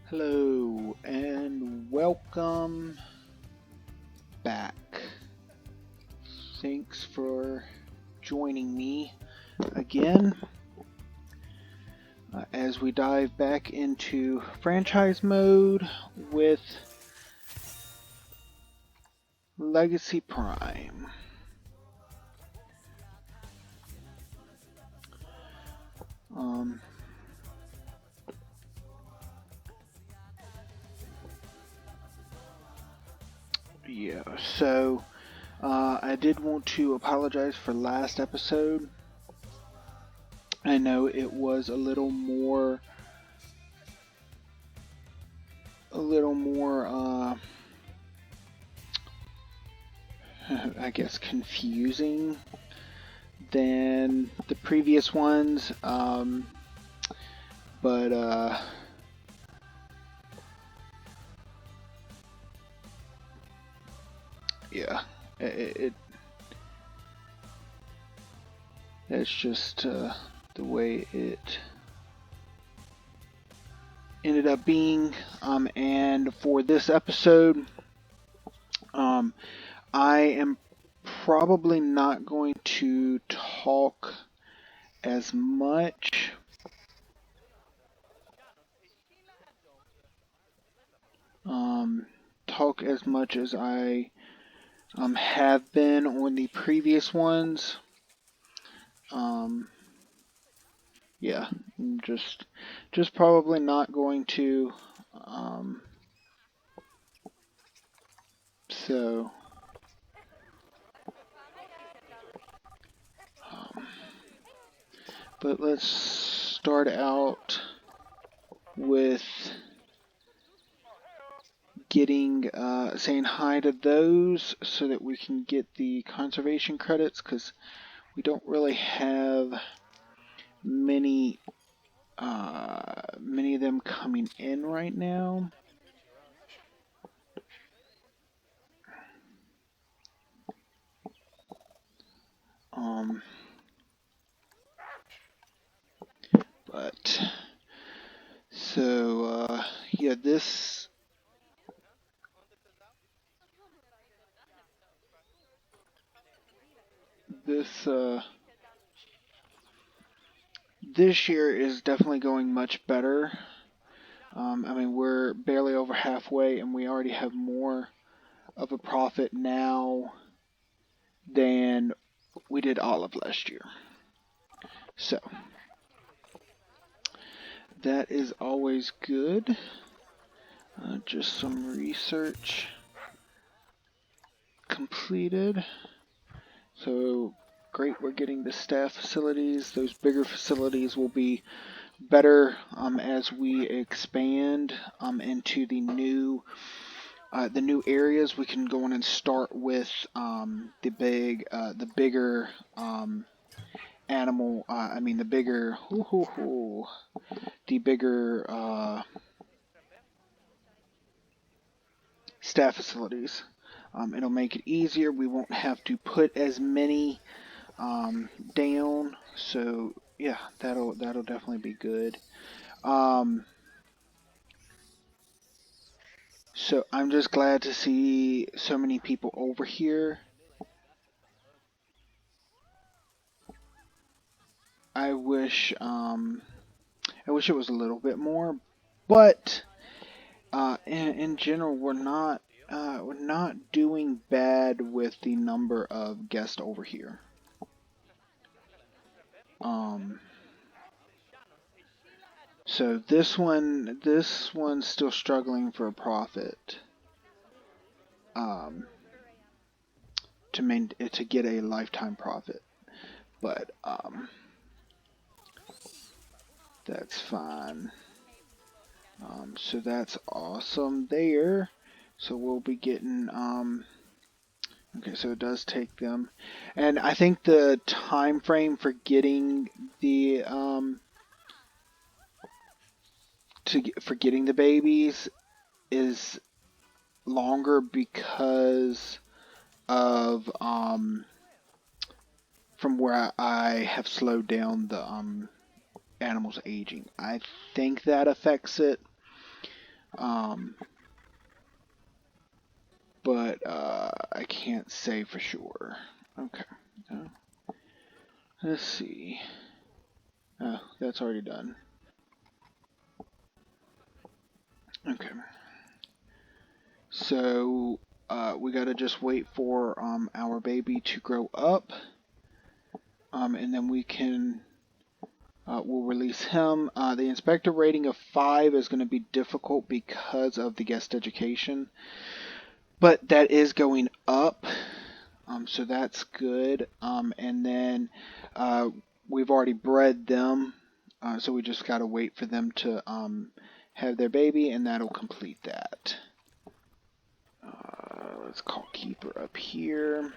Hello and welcome back. Thanks for joining me again as we dive back into franchise mode with Legacy Prime. Yeah, so I did want to apologize for last episode. I know it was a little more I guess confusing than the previous ones, but yeah, it's just the way it ended up being. And for this episode, I am probably not going to talk as much as I have been on the previous ones. Yeah, I'm just probably not going to. So, but let's start out with getting saying hi to those so that we can get the conservation credits, because we don't really have many many of them coming in right now. But so yeah, this this this year is definitely going much better. I mean, we're barely over halfway, and we already have more of a profit now than we did all of last year. So that is always good. Just some research completed. So great, we're getting the staff facilities. Those bigger facilities will be better as we expand into the new areas. We can go in and start with the bigger animal. I mean the bigger, the bigger staff facilities. It'll make it easier. We won't have to put as many down. So yeah, that'll definitely be good. So I'm just glad to see so many people over here. I wish it was a little bit more, but in general, we're not doing bad with the number of guests over here. So this one's still struggling for a profit. To get a lifetime profit, but that's fine. So that's awesome there. So we'll be getting okay, so it does take them, and I think the time frame for getting the for getting the babies is longer because of from where I have slowed down the animals aging. I think that affects it. But I can't say for sure. Okay. Let's see. Oh, that's already done. Okay. So we gotta just wait for our baby to grow up, and then we can we'll release him. The inspector rating of 5 is going to be difficult because of the guest education, but that is going up, so that's good. And then we've already bred them, so we just got to wait for them to have their baby, and that'll complete that. Let's call Keeper up here.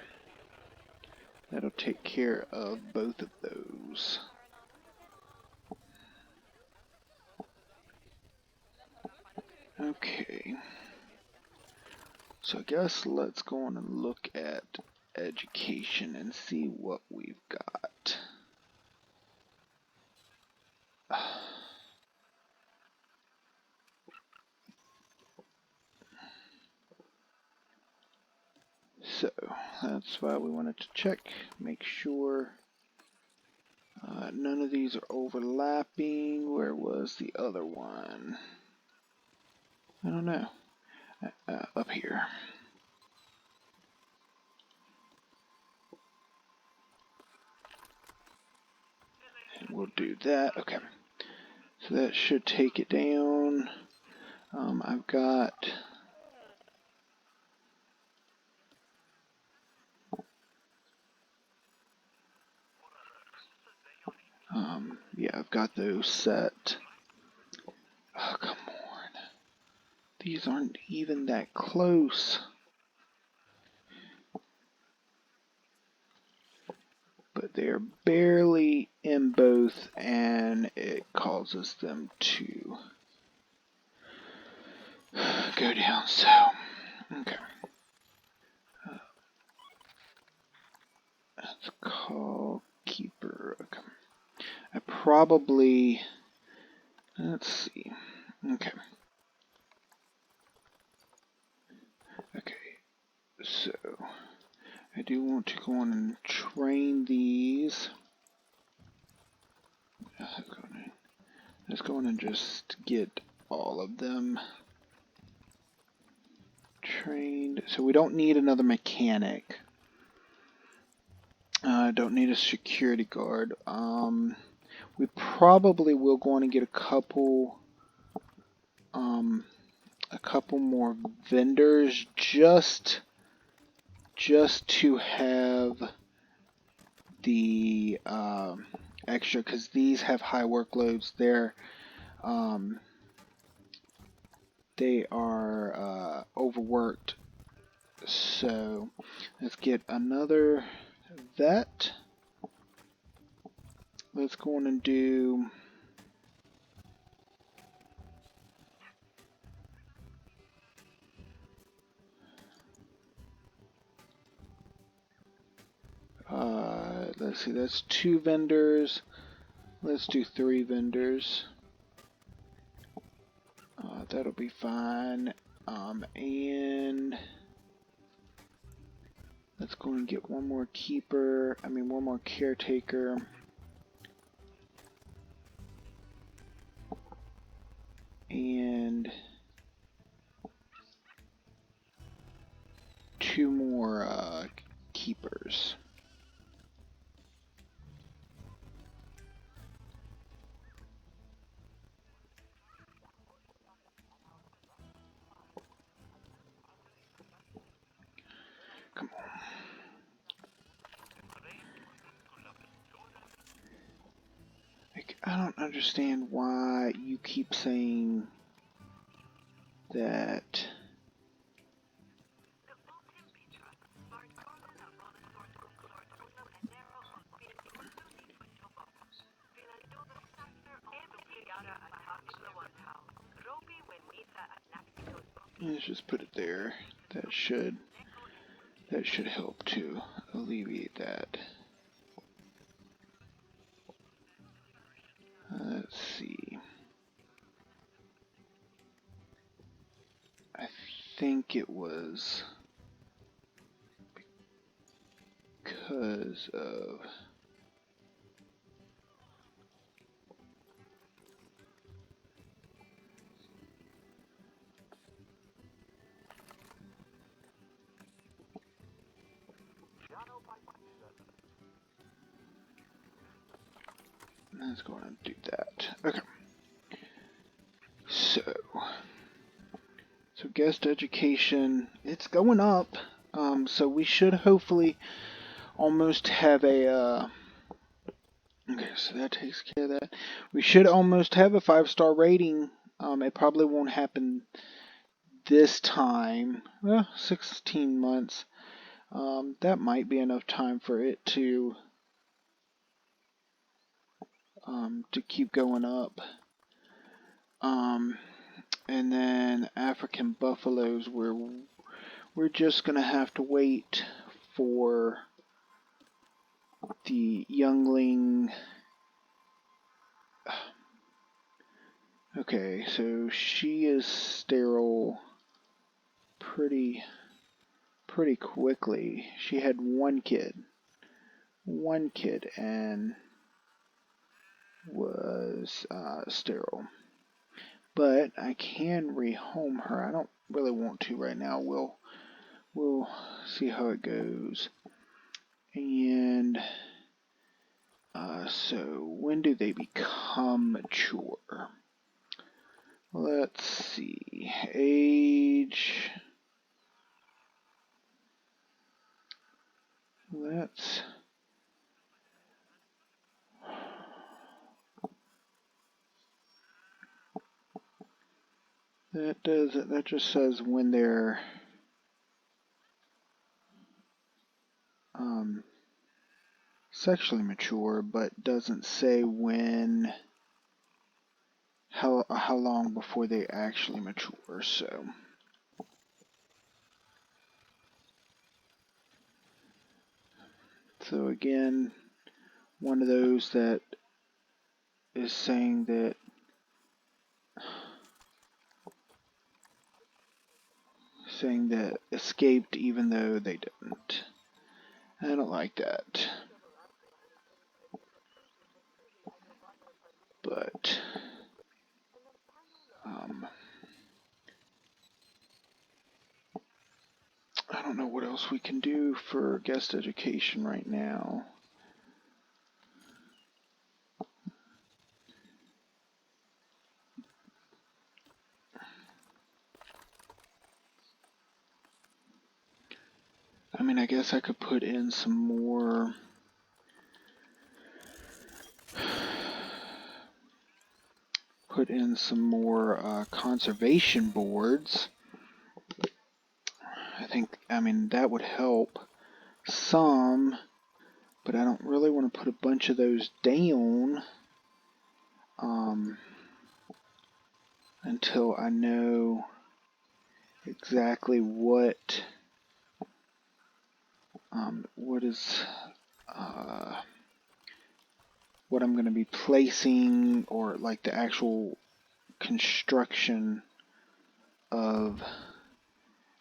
That'll take care of both of those. Okay. So I guess let's go on and look at education and see what we've got. So that's why we wanted to check, make sure none of these are overlapping. Where was the other one? I don't know. Up here. And we'll do that. Okay. So that should take it down. I've got yeah, I've got those set. Oh, come on. These aren't even that close. But they're barely in both, and it causes them to go down. So, okay. Let's call Keeper. Okay. I probably, let's see. Okay. Okay. So, I do want to go on and train these. Let's go on and just get all of them trained. So we don't need another mechanic. Don't need a security guard. We probably will go on and get a couple more vendors just to have the extra, because these have high workloads. They are overworked. So let's get another vet. Let's go on and do let's see, that's 2 vendors. Let's do 3 vendors. That'll be fine. And let's go and get one more one more caretaker. And 2 more keepers. Come on. Like, I don't understand why you keep saying that. Let's just put it there. That should help to alleviate that. Let's see. think it was because of... Let's go ahead and do that. Okay. So guest education, it's going up. So we should hopefully almost have a, okay, so that takes care of that. We should almost have a 5-star rating. It probably won't happen this time. Well, 16 months. That might be enough time for it to keep going up. And then African buffaloes, we're just gonna have to wait for the youngling. Okay, so she is sterile pretty quickly. She had one kid, and was sterile. But I can rehome her. I don't really want to right now. We'll see how it goes. And so when do they become mature? Let's see. Age. That just says when they're sexually mature, but doesn't say how long before they actually mature. So again, one of those that is saying that escaped even though they didn't. I don't like that. But I don't know what else we can do for guest education right now. I mean, I guess I could put in some more conservation boards. I mean, that would help some, but I don't really want to put a bunch of those down until I know exactly what I'm going to be placing, or like the actual construction of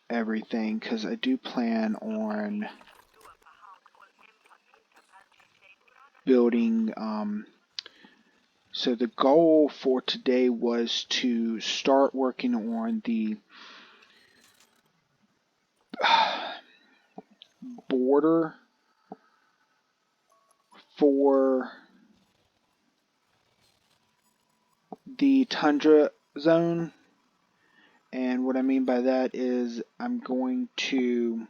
everything, because I do plan on building. So the goal for today was to start working on the border for the tundra zone. And what I mean by that is I'm going to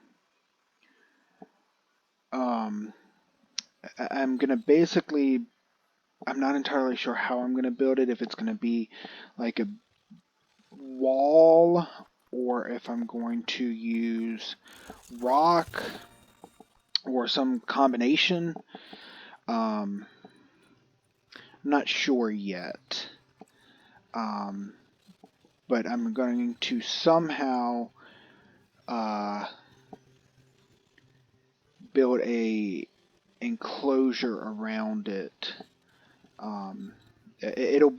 basically, I'm not entirely sure how I'm going to build it, if it's going to be like a wall or if I'm going to use rock or some combination. I'm not sure yet. But I'm going to somehow build a enclosure around it. It'll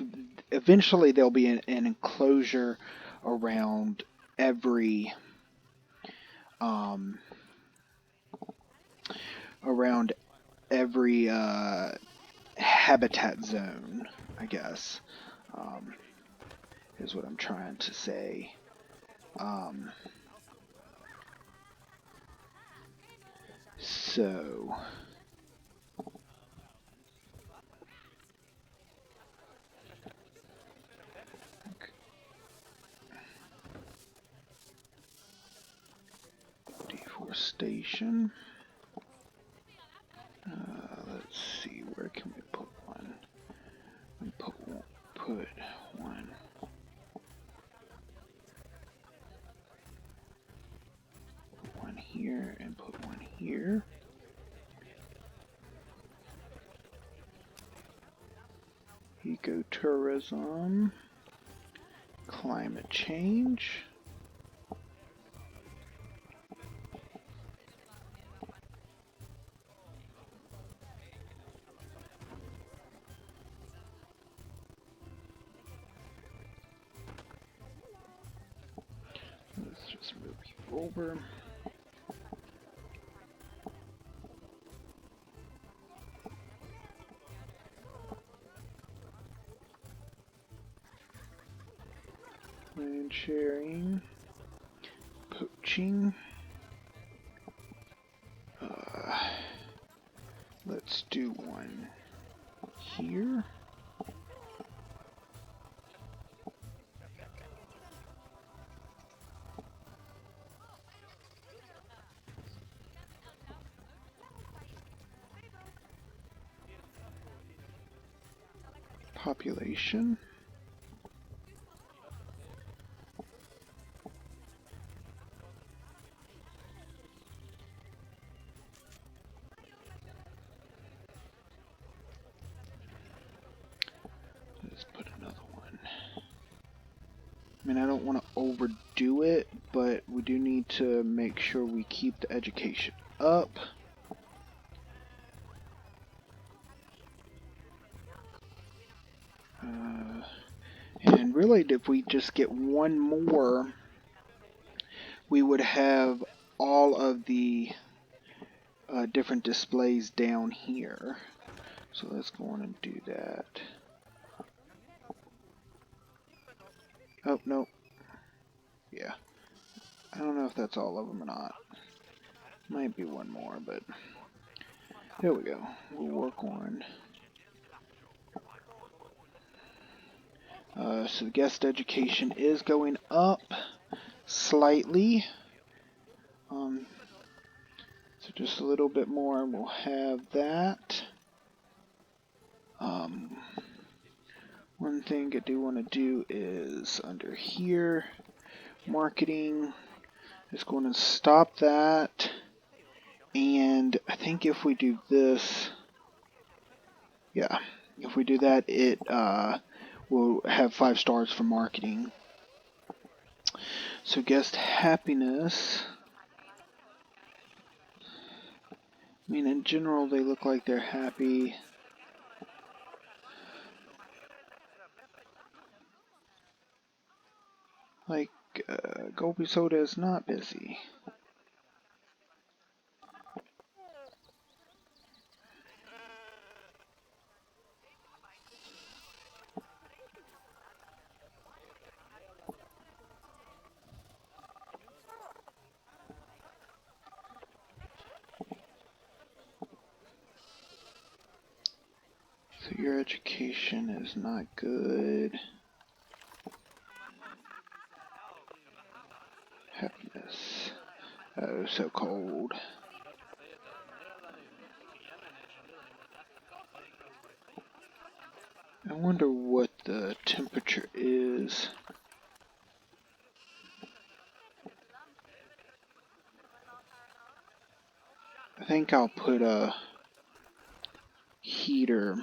eventually there'll be an enclosure around every around every habitat zone, I guess, is what I'm trying to say. So deforestation. Let's see, where can we put one? We put one. Put one here and put one here. Ecotourism, climate change. Let's just move you over. Land sharing, poaching. Let's do one here. Population. Let's put another one. I mean, I don't want to overdo it, but we do need to make sure we keep the education up. And really, if we just get one more, we would have all of the different displays down here. So let's go on and do that. Oh, no. Yeah. I don't know if that's all of them or not. Might be one more, but there we go. We'll work on. So the guest education is going up slightly. So just a little bit more and we'll have that. One thing I do want to do is under here, marketing. Just going to stop that. And I think if we do this, yeah, if we do that, it will have 5 stars for marketing. So guest happiness. I mean, in general, they look like they're happy. Like, Gobi Soda is not busy. So your education is not good. Happiness. Oh, so cold. I wonder what the temperature is. I think I'll put a heater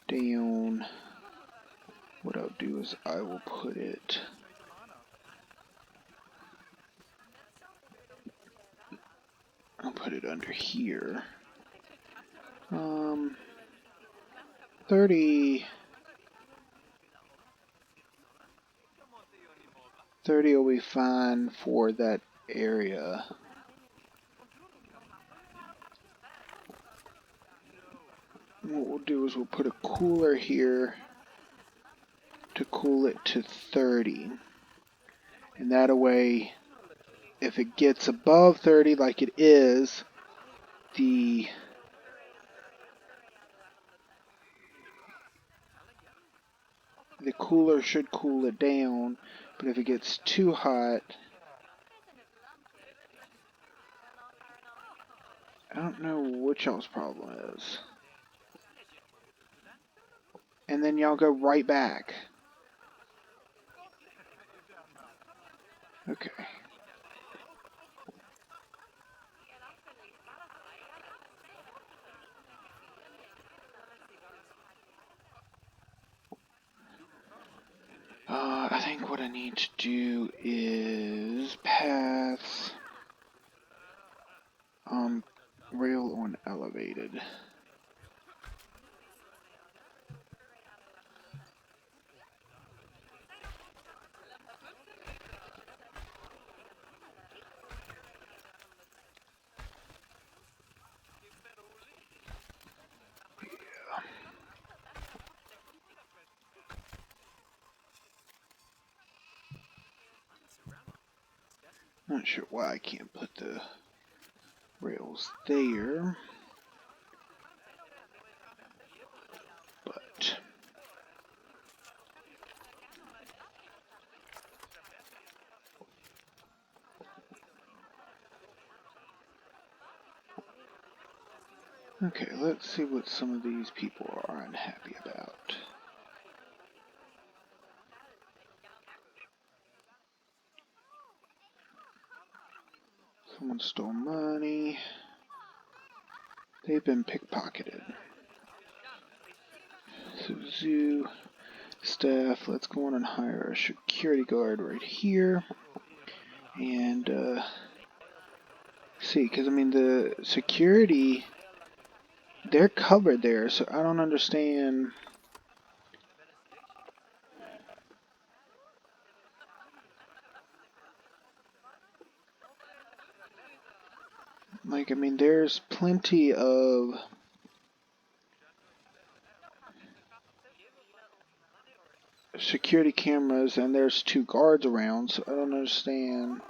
down. What I'll do is I will put it under here. 30. 30 will be fine for that area. And what we'll do is we'll put a cooler here to cool it to 30. And that way, if it gets above 30 like it is, the cooler should cool it down. But if it gets too hot, I don't know what y'all's problem is. And then y'all go right back. Okay. I think what I need to do is paths, rail on elevated. Not sure why I can't put the rails there, but okay, let's see what some of these people are unhappy about. Someone stole money. They've been pickpocketed. So zoo staff, let's go on and hire a security guard right here. And see, because I mean the security, they're covered there, so I don't understand. Like, I mean, there's plenty of security cameras, and there's 2 guards around, so I don't understand.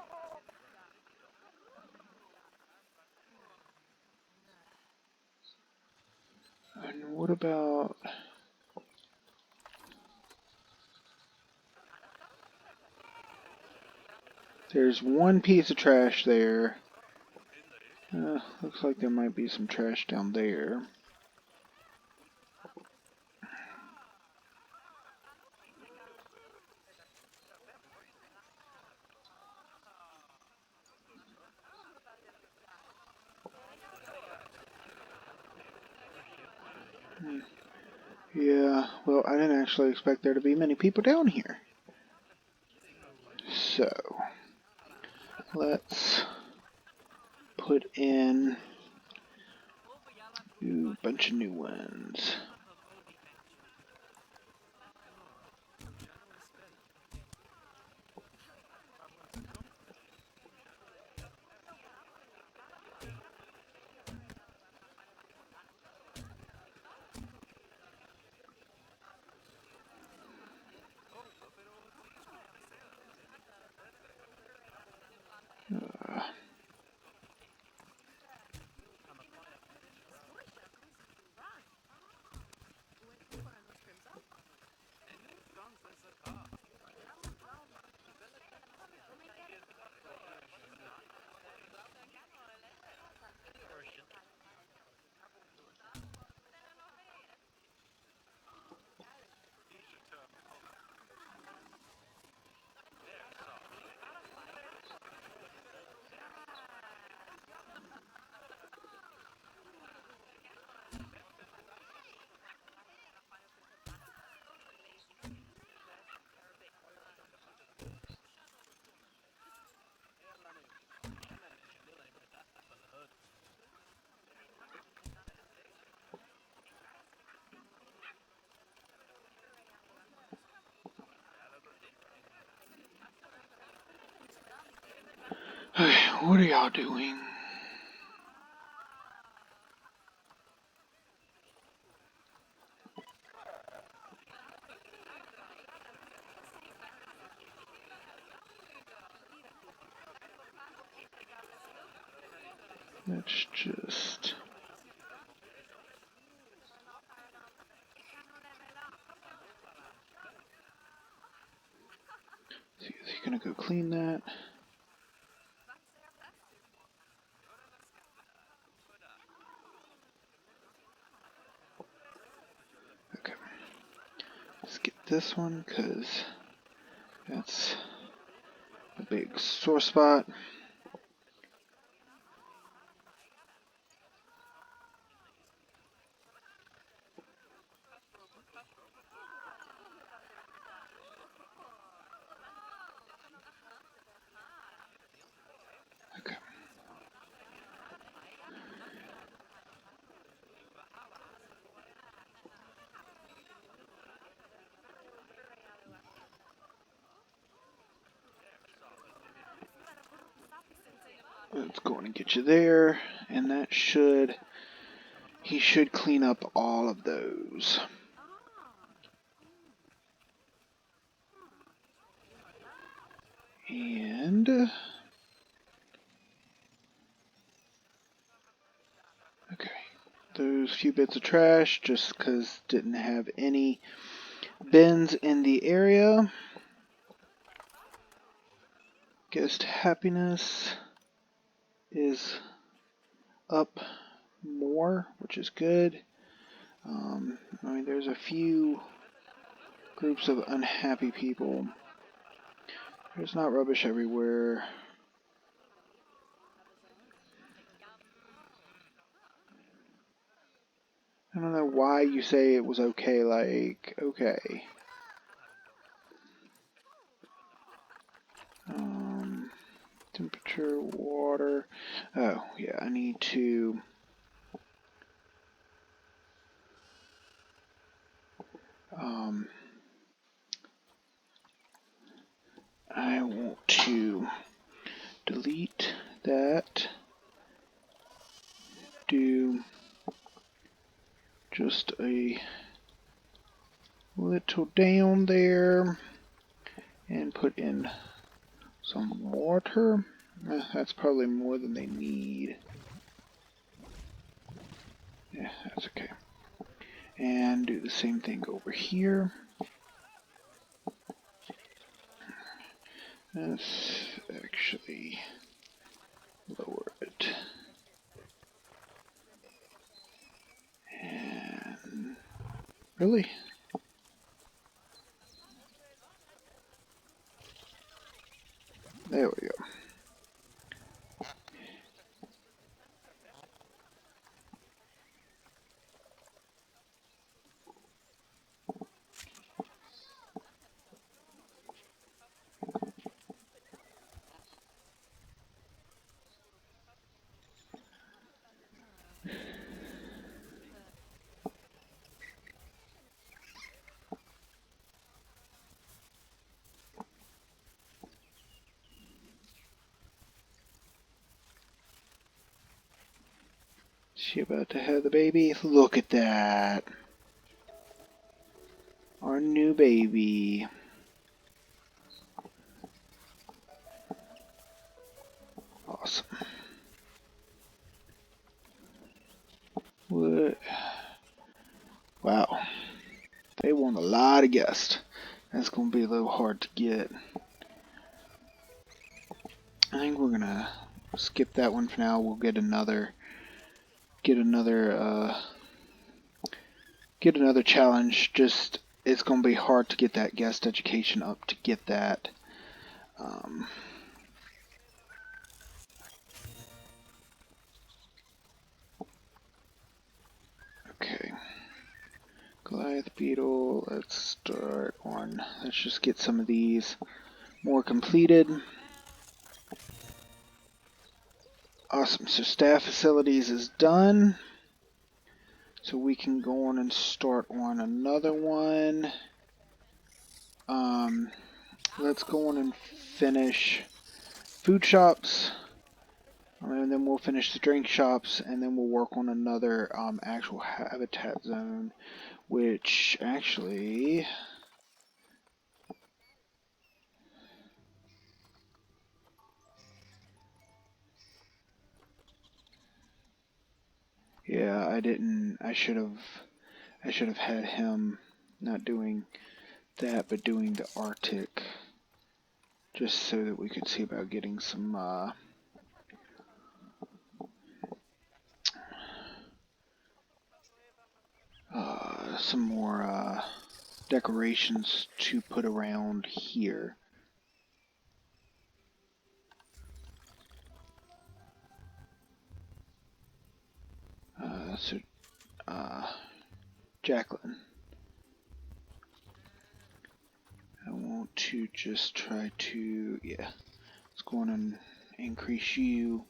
And what about... There's 1 piece of trash there. Looks like there might be some trash down there. Yeah, well, I didn't actually expect there to be many people down here. So, let's put in a bunch of new ones. What are y'all doing? Let's just... See, is he gonna go clean that? Okay. Let's get this one, because that's a big sore spot. Okay. It's going to get you there, and that should... He should clean up all of those. And... Okay. Those few bits of trash, just because didn't have any bins in the area. Guest happiness is up more, which is good. I mean, there's a few groups of unhappy people. There's not rubbish everywhere. I don't know why you say it was okay, like, okay. Temperature, water. Oh, yeah, I need to... I want to delete that. Do just a little down there and put in some water. That's probably more than they need. Yeah, that's okay. And do the same thing over here. Let's actually lower it. And really? There we go. She about to have the baby? Look at that. Our new baby. Awesome. What? Wow. They want a lot of guests. That's going to be a little hard to get. I think we're going to skip that one for now. We'll get another challenge. Just, it's going to be hard to get that guest education up to get that. Okay. Goliath beetle, let's start on, let's just get some of these more completed. Awesome, so staff facilities is done. So we can go on and start on another one. Let's go on and finish food shops. And then we'll finish the drink shops, and then we'll work on another actual habitat zone, which actually... Yeah, I should have had him not doing that, but doing the Arctic, just so that we could see about getting some more decorations to put around here. So, Jacqueline, I want to just try to, yeah, let's go on and increase you.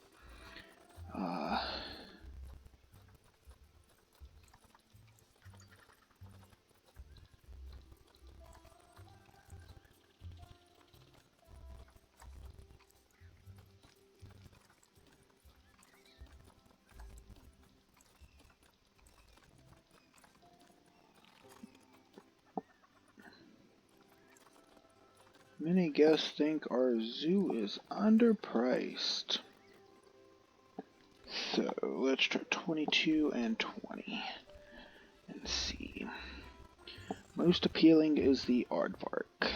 Many guests think our zoo is underpriced. So let's try 22 and 20 and see. Most appealing is the aardvark.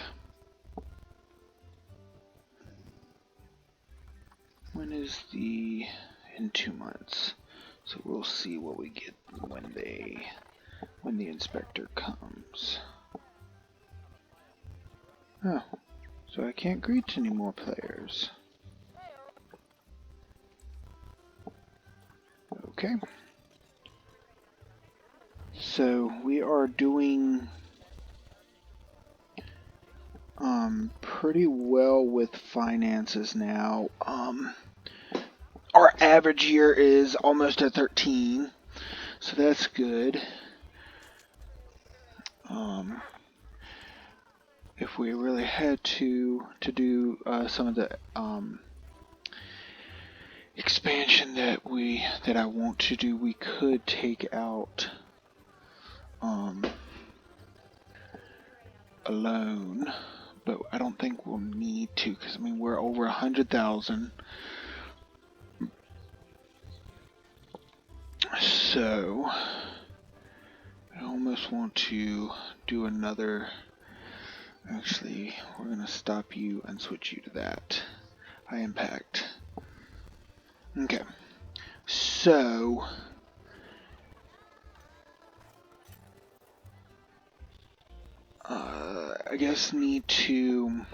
When is the... in 2 months. So we'll see what we get when the inspector comes. Oh, so I can't greet any more players. Okay. So we are doing pretty well with finances now. Our average year is almost at 13, so that's good. If we really had to do some of the expansion that I want to do, we could take out a loan, but I don't think we'll need to, because I mean we're over 100,000. So I almost want to do another. Actually, we're gonna stop you and switch you to that high impact. Okay, so I guess need to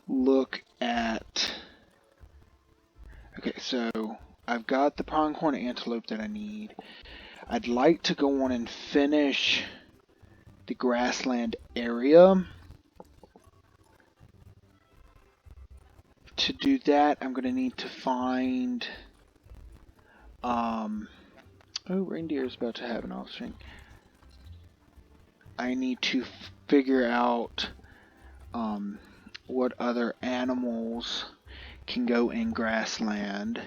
look at. Okay, so I've got the pronghorn antelope that I need. I'd like to go on and finish the grassland area. To do that, I'm going to need to find... oh, reindeer is about to have an offspring. I need to figure out what other animals can go in grassland.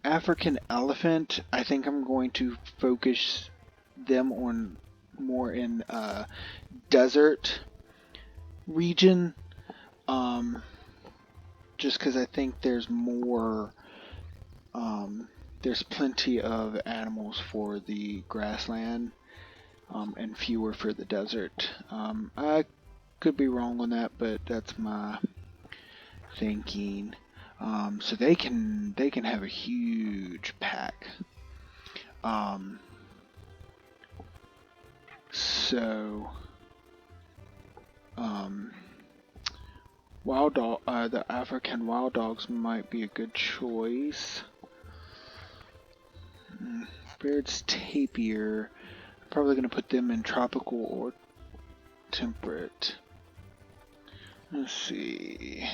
African elephant, I think I'm going to focus them on more in desert region, just because I think there's more, there's plenty of animals for the grassland, and fewer for the desert. I could be wrong on that, but that's my thinking. So they can have a huge pack. Wild dog, the African wild dogs might be a good choice. Baird's tapir, probably going to put them in tropical or temperate. Let's see.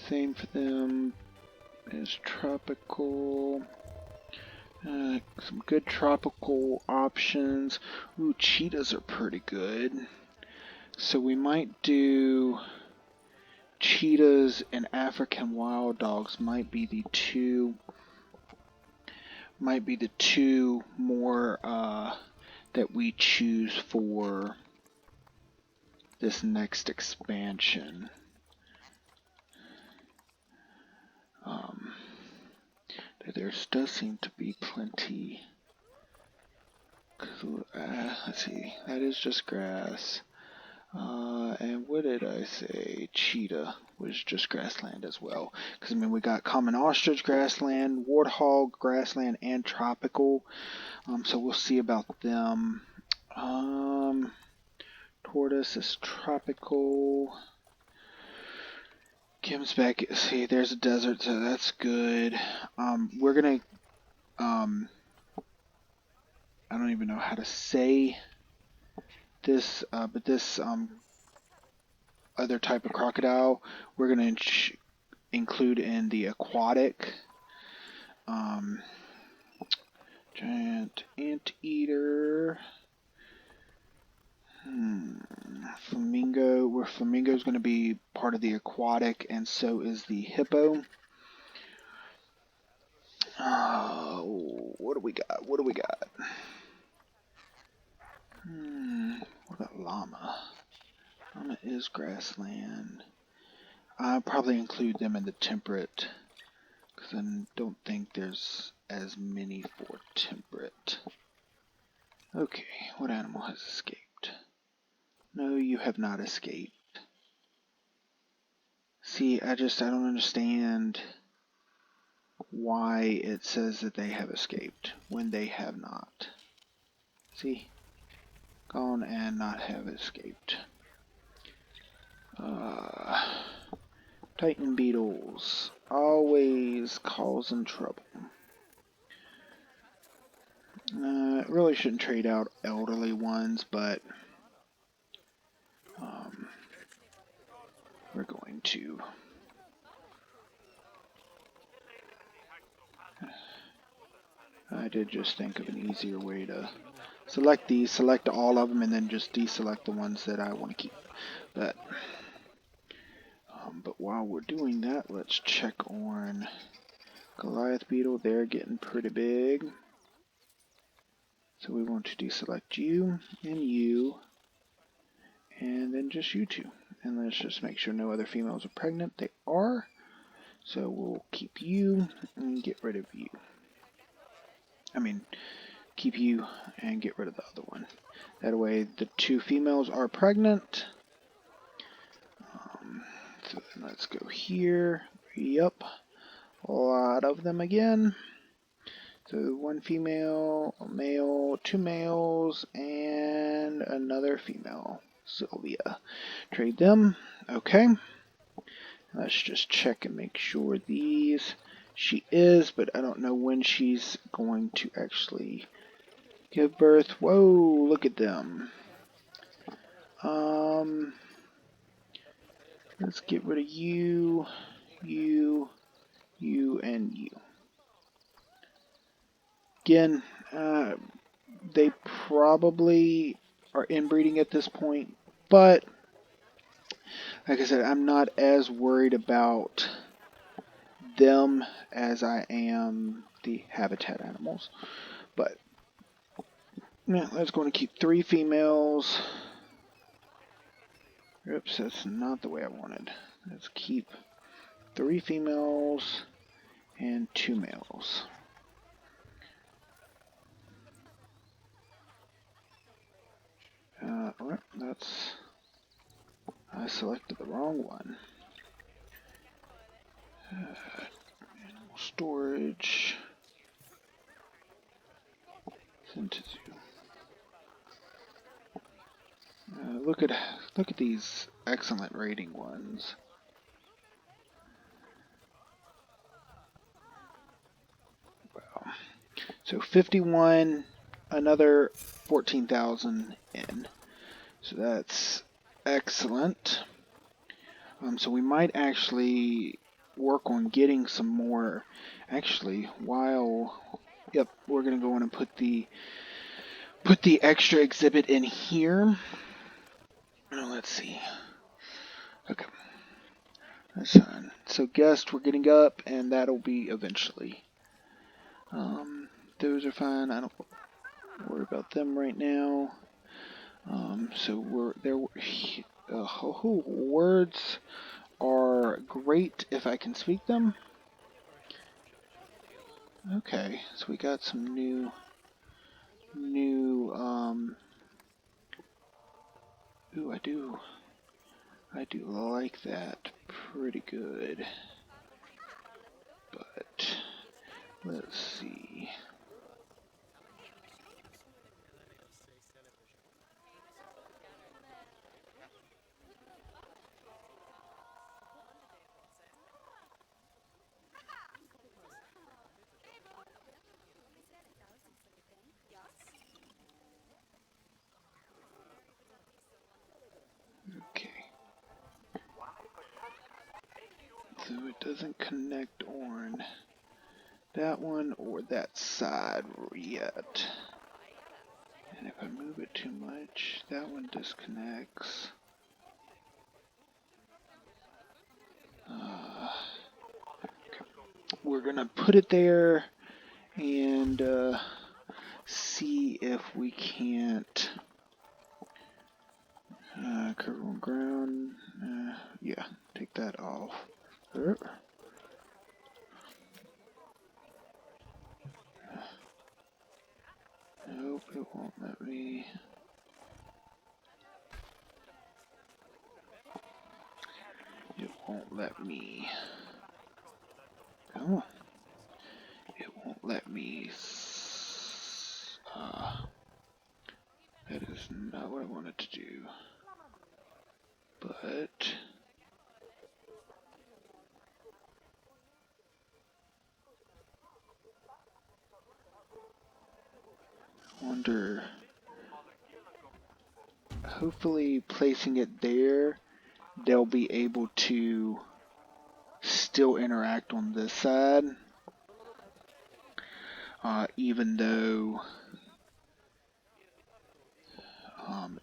Same for them as tropical. Some good tropical options. Ooh, cheetahs are pretty good. So we might do cheetahs and African wild dogs might be the two more that we choose for this next expansion. There does seem to be plenty. Let's see, that is just grass. And what did I say? Cheetah was just grassland as well. Because, I mean, we got common ostrich grassland, warthog grassland, and tropical. So we'll see about them. Tortoise is tropical. Kim's back. See, there's a desert, so that's good. We're gonna. I don't even know how to say this, but this other type of crocodile, we're gonna include in the aquatic. Giant anteater. Flamingo. Where flamingo is going to be part of the aquatic, and so is the hippo. What do we got? What about llama? Llama is grassland. I'll probably include them in the temperate, because I don't think there's as many for temperate. Okay, what animal has escaped? No, you have not escaped. See, I don't understand why it says that they have escaped when they have not. See? Gone and not have escaped. Titan beetles. Always causing trouble. Really shouldn't trade out elderly ones, but we're going to. I did just think of an easier way to select these, select all of them, and then just deselect the ones that I want to keep. But while we're doing that, let's check on Goliath beetle. They're getting pretty big. So we want to deselect you, and then just you two. And let's just make sure no other females are pregnant. They are. So we'll keep you and get rid of you. I mean, keep you and get rid of the other one. That way the two females are pregnant. So then let's go here. Yep. A lot of them again. So one female, a male, two males, and another female. Sylvia. Trade them. Okay. Let's just check and make sure these. She is, but I don't know when she's going to actually give birth. Whoa, look at them. Let's get rid of you, you, and you. Again, they probably are inbreeding at this point, but like I said, I'm not as worried about them as I am the habitat animals. But yeah, let's go and keep 3 females. Oops, that's not the way I wanted. Let's keep 3 females and 2 males. Alright, I selected the wrong one. Animal storage. Send to zoo. Look at these excellent rating ones. Wow. So 51, another 14,000 in. So that's excellent. So we might actually work on getting some more. Actually, yep, we're gonna go in and put the extra exhibit in here. Let's see. Okay. That's fine. So guest, we're getting up, and that'll be eventually. Those are fine. I don't worry about them right now. So we're there. Words are great if I can speak them. Okay, so we got some new. Ooh, I do like that pretty good. But let's see. Okay. So it doesn't connect on that one or that side yet. And if I move it too much, that one disconnects. We're gonna put it there and see if we can't curve on ground. Yeah, take that off. Nope, it won't let me. It won't let me. Oh, it won't let me. That is not what I wanted to do. But I wonder. Hopefully, placing it there, they'll be able to still interact on this side, even though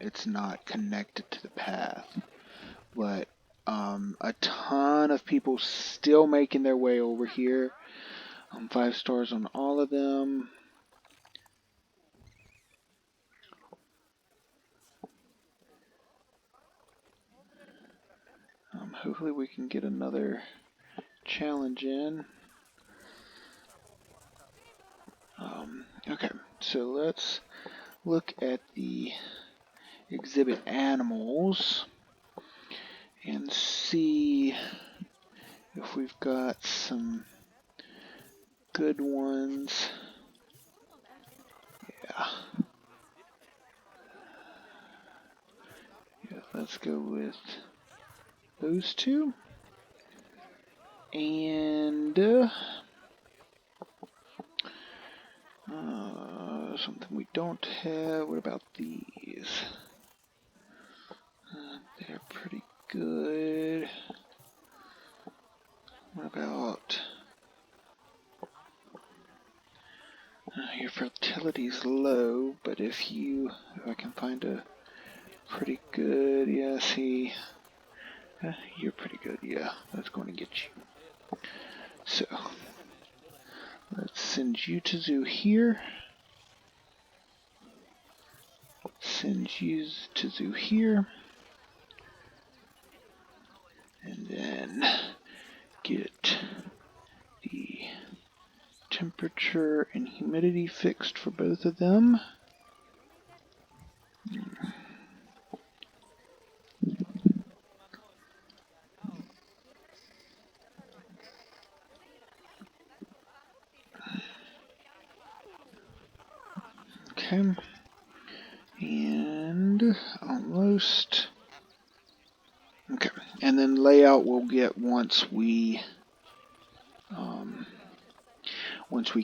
it's not connected to the path. But a ton of people still making their way over here. 5 stars on all of them. Hopefully we can get another challenge in. Okay, so let's look at the exhibit animals and see if we've got some good ones. Yeah. Yeah, let's go with those two. And something we don't have. What about these? They're pretty good. What about your fertility's low, but if I can find a pretty good, yeah, see, you're pretty good, yeah, that's going to get you. So, let's send you to zoo here. Send you to zoo here. And then get the temperature and humidity fixed for both of them. Okay. And almost. Okay. And then layout we'll get once we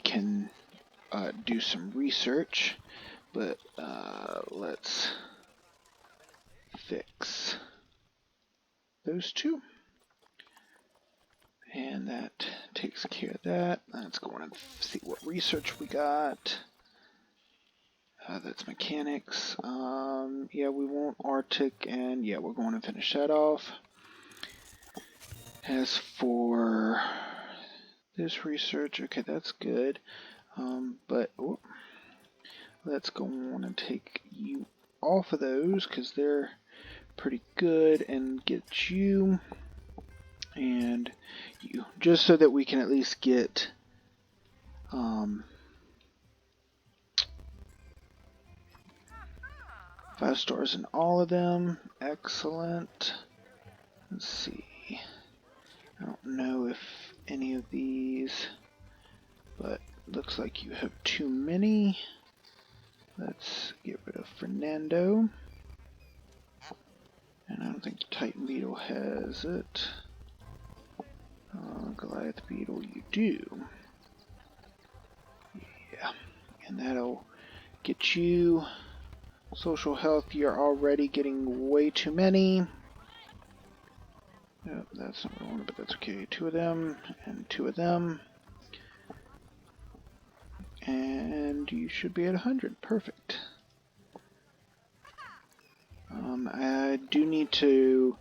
can do some research. But let's fix those two. And that takes care of that. Let's go on and see what research we got. That's mechanics. Yeah, we want Arctic, and yeah, we're going to finish that off. As for this research, okay, that's good. But let's go on and take you off of those because they're pretty good, and get you and you, just so that we can at least get 5 stars in all of them. Excellent. Let's see. I don't know if any of these, but looks like you have too many. Let's get rid of Fernando. And I don't think the Titan Beetle has it. Goliath Beetle, you do. Yeah, and that'll get you social health. You're already getting way too many. Yep, that's not what I wanted, but that's okay. 2 of them, and 2 of them. And you should be at 100. Perfect. I do need to...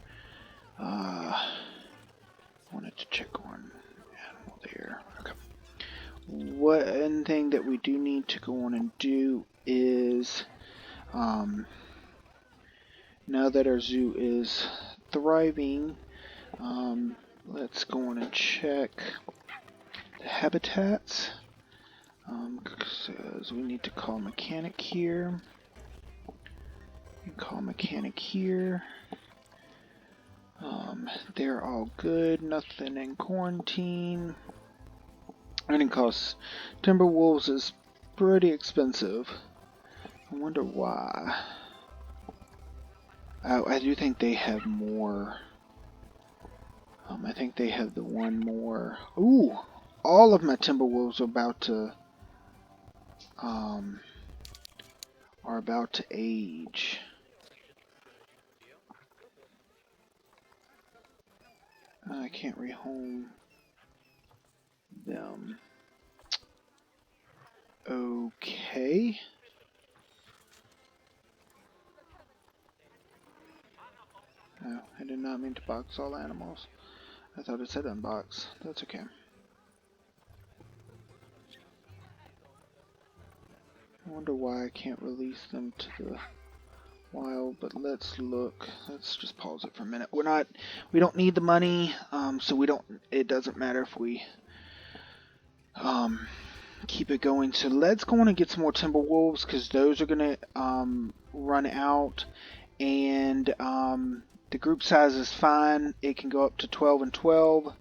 wanted to check on animal there. Okay. One thing that we do need to go on and do is... now that our zoo is thriving, let's go on and check the habitats. Says we need to call mechanic here. Call mechanic here. They're all good. Nothing in quarantine. Running costs. Timberwolves is pretty expensive. I wonder why. I do think they have more. I think they have the one more. Ooh, all of my Timberwolves are about to age. I can't rehome them. Okay. Oh, I did not mean to box all animals. I thought it said unbox. That's okay. I wonder why I can't release them to the wild, but let's look. Let's just pause it for a minute. We don't need the money, so it doesn't matter if we keep it going. So let's go on and get some more Timberwolves, because those are gonna run out, and the group size is fine. It can go up to 12 and 12,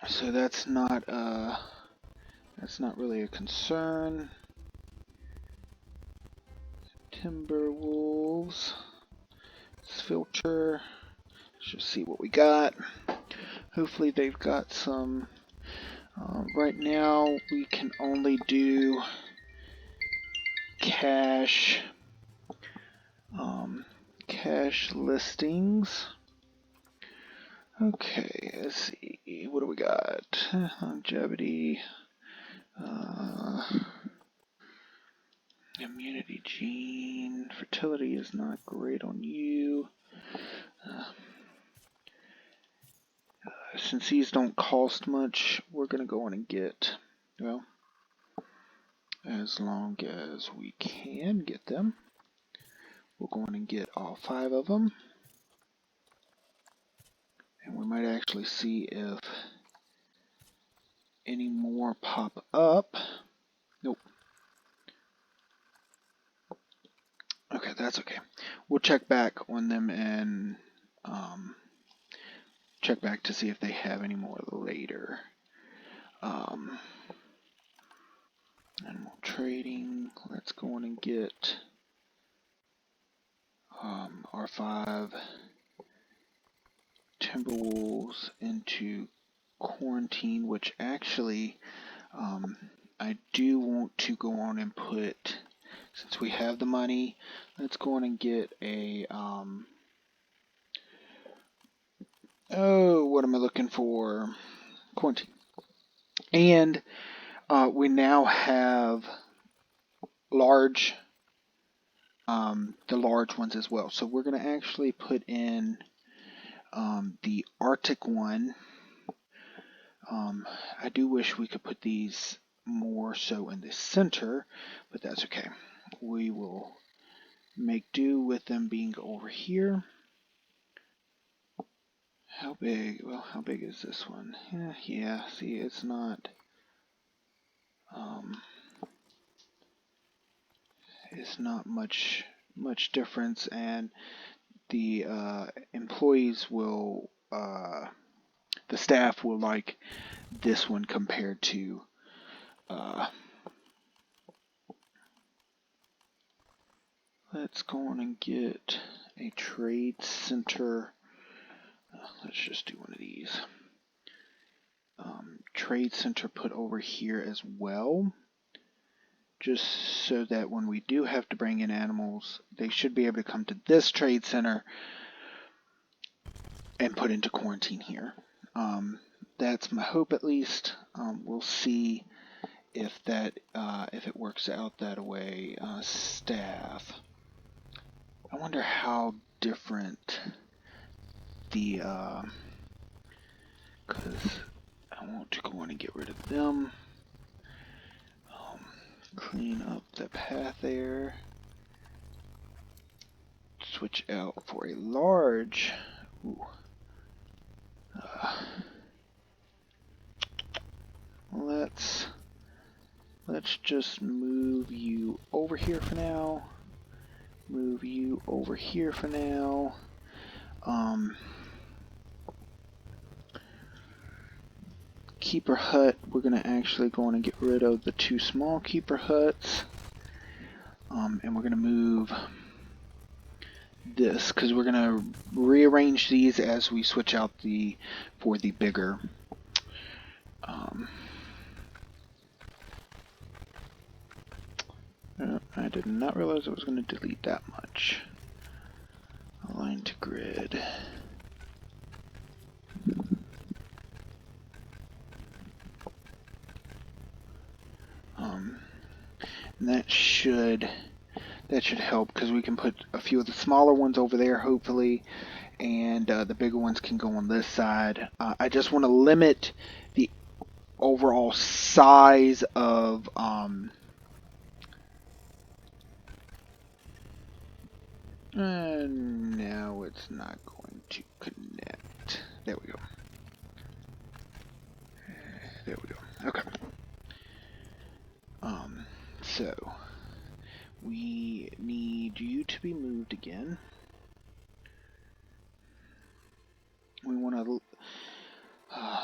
so that's not really a concern. Timberwolves. Let's filter. Let's just see what we got. Hopefully they've got some. Right now we can only do cash listings. Okay, let's see. What do we got? Longevity. Immunity gene. Fertility is not great on you. Since these don't cost much, we're going to go on and get, well, as long as we can get them, we'll go on and get all 5 of them. And we might actually see if any more pop up. Nope. Okay, that's okay. We'll check back on them and check back to see if they have any more later. Animal trading. Let's go on and get our 5 Timberwolves into quarantine, which actually I do want to go on and put, since we have the money, let's go on and get a what am I looking for? Quarantine. And we now have large, the large ones as well. So we're going to actually put in the Arctic one. I do wish we could put these more so in the center, but that's okay. We will make do with them being over here. How big? Well, how big is this one? Yeah, see, it's not much difference, and the employees will the staff will like this one compared to let's go on and get a trade center. Let's just do one of these. Trade center put over here as well, just so that when we do have to bring in animals, they should be able to come to this trade center and put into quarantine here. That's my hope, at least. We'll see if it works out that way. Staff. I wonder how different the because I want to go on and get rid of them. Clean up the path there. Switch out for a large. Ooh. Let's just move you over here for now. Move you over here for now. Keeper hut, we're going to actually go on and get rid of the 2 small keeper huts. And we're going to move this because we're going to rearrange these as we switch out for the bigger. I did not realize I was going to delete that much. Align to grid. And that should help because we can put a few of the smaller ones over there, hopefully, and the bigger ones can go on this side. I just want to limit the overall size of now it's not going to connect. There we go. There we go. Okay. So we need you to be moved again. We want to,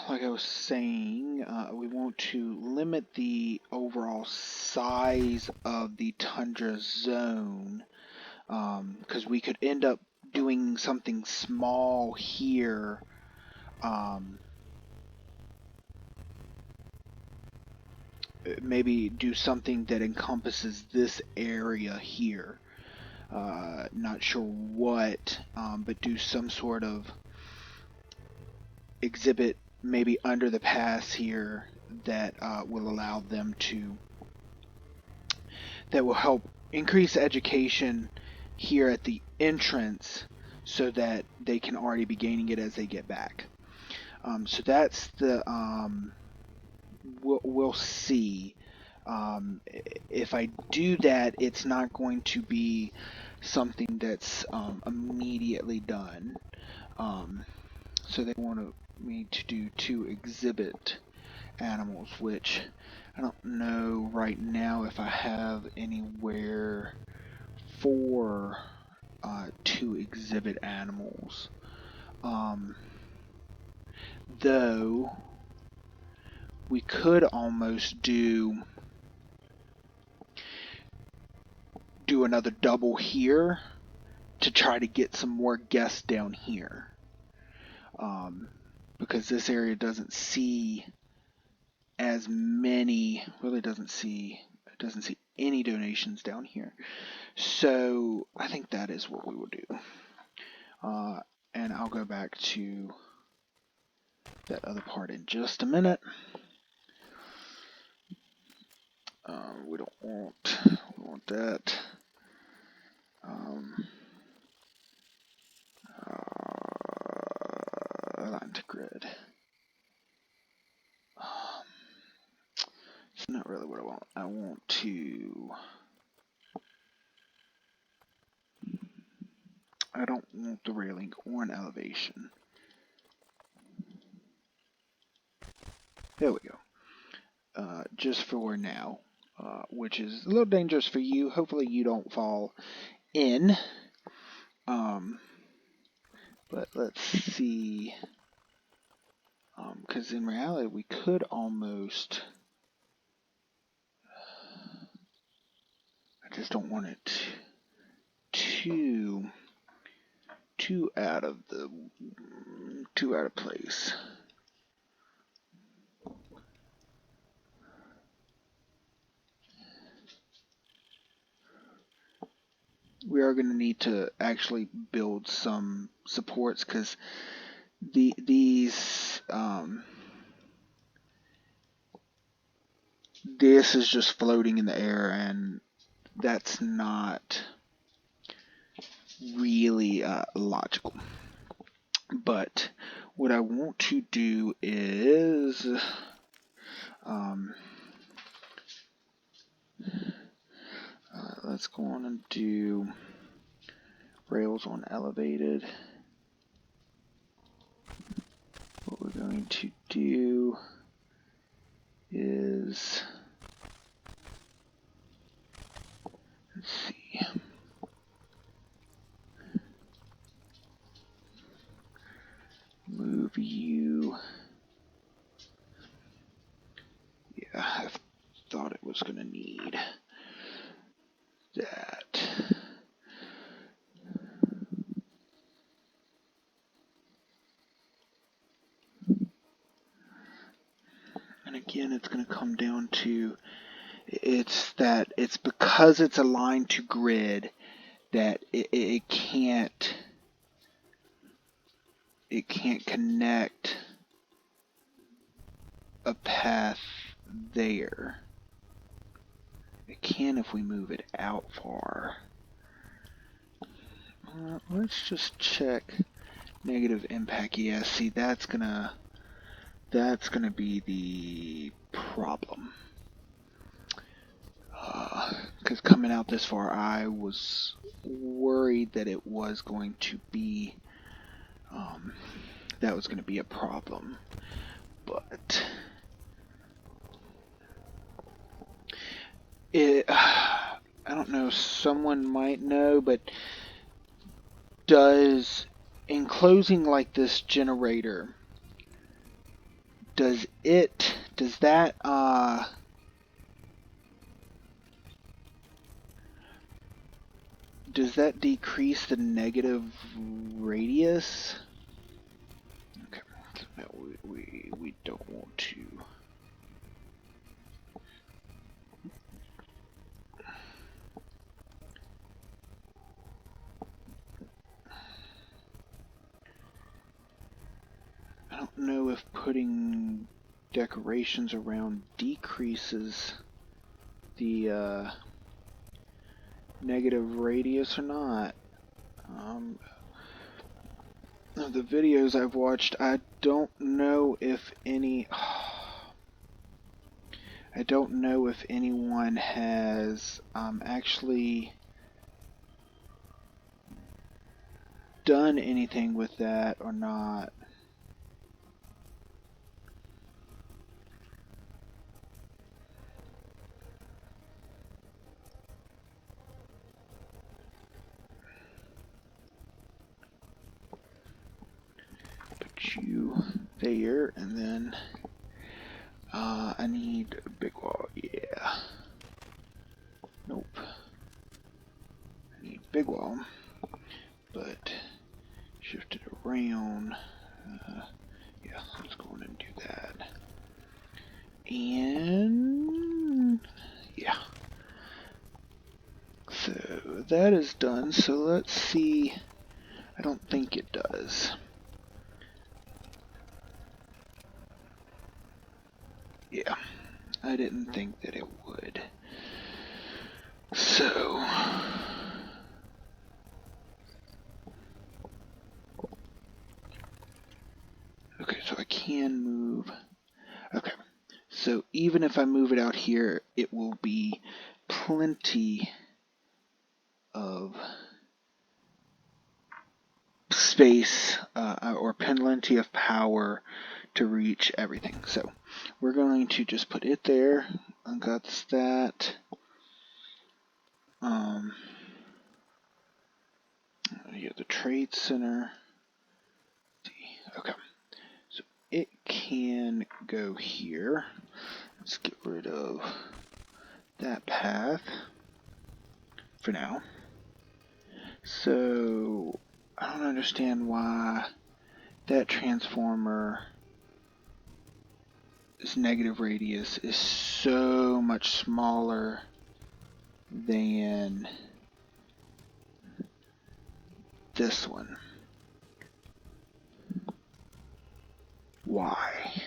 like I was saying, we want to limit the overall size of the tundra zone, because we could end up doing something small here. Maybe do something that encompasses this area here. Not sure what, but do some sort of exhibit maybe under the pass here that will allow them to, that will help increase education here at the entrance so that they can already be gaining it as they get back. So that's the we'll see. If I do that, it's not going to be something that's immediately done. So they want me to do 2 exhibit animals, which I don't know right now if I have anywhere for 2 exhibit animals. Though we could almost do another double here to try to get some more guests down here, because this area doesn't see as many, really doesn't see any donations down here. So I think that is what we will do, and I'll go back to that other part in just a minute. We want that. Align to grid. It's not really what I want. I want to. I don't want the railing or an elevation. There we go. Just for now, which is a little dangerous for you. Hopefully you don't fall in. But let's see. Because in reality we could almost. I just don't want it too out of place. We are going to need to actually build some supports because this is just floating in the air, and that's not really logical. But what I want to do is let's go on and do rails on elevated. What we're going to do is, let's see, move you. Yeah, I thought it was going to need that. And again, it's going to come down to it's because it's aligned to grid that it can't connect a path there. It can if we move it out far. Let's just check negative impact. Yeah, see, that's gonna be the problem. Because coming out this far, I was worried that it was going to be that was going to be a problem, but I don't know. Someone might know, but does enclosing like this generator, does that decrease the negative radius? Okay, so no, we don't want to. I don't know if putting decorations around decreases the negative radius or not. The videos I've watched, I don't know if anyone has actually done anything with that or not. Put you there, and then I need a big wall. Yeah. Nope. I need big wall, but shift it around. Yeah, let's go on and do that. And yeah. So that is done. So let's see. I don't think it does. Yeah, I didn't think that it would. So even if I move it out here, it will be plenty of space or plenty of power to reach everything. So we're going to just put it there. That's that. Yeah, the trade center. Okay, so it can go here. Let's get rid of that path for now. So I don't understand why that transformer's negative radius is so much smaller than this one. Why?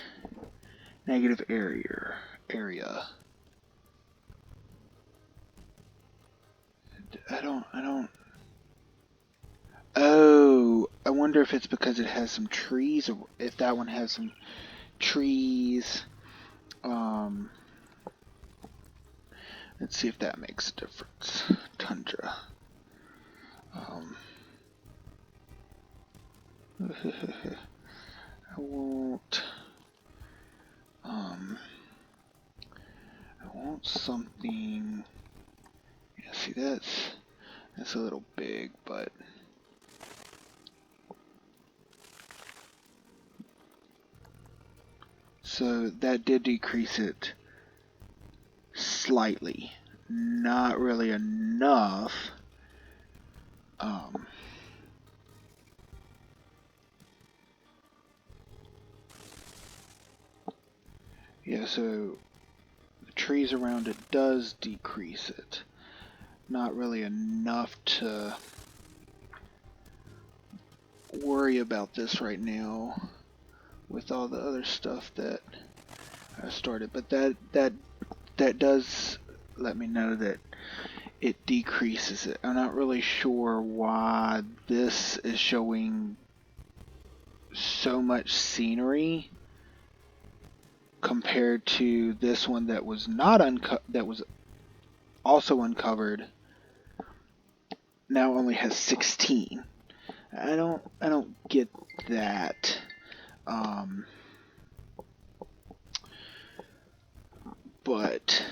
Negative area. I don't. Oh, I wonder if it's because it has some trees, or if that one has some trees. Let's see if that makes a difference. Tundra. I won't. I want something. Yeah, see that's a little big, but so that did decrease it slightly, not really enough. Yeah, so the trees around it does decrease it. Not really enough to worry about this right now with all the other stuff that I started, but that does let me know that it decreases it. I'm not really sure why this is showing so much scenery compared to this one that was not that was also uncovered. Now only has 16. I don't get that. But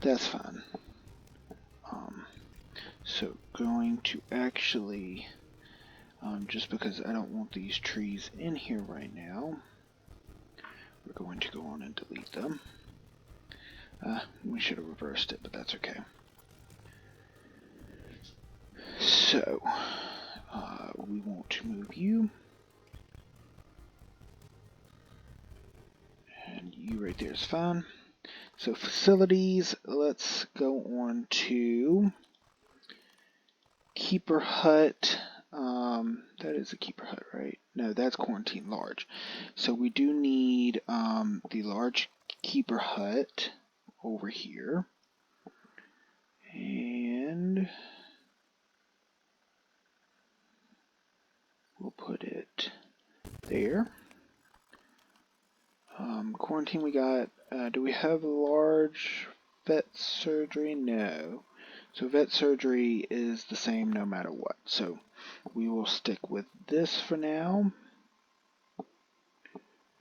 that's fine. So going to actually, just because I don't want these trees in here right now, we're going to go on and delete them. We should have reversed it, but that's okay. So, we want to move you. And you right there is fine. So facilities, let's go on to Keeper Hut. That is a Keeper Hut, right? No, that's Quarantine Large. So we do need the large Keeper Hut over here. And we'll put it there. Quarantine we got, do we have large vet surgery? No. So vet surgery is the same no matter what. So we will stick with this for now.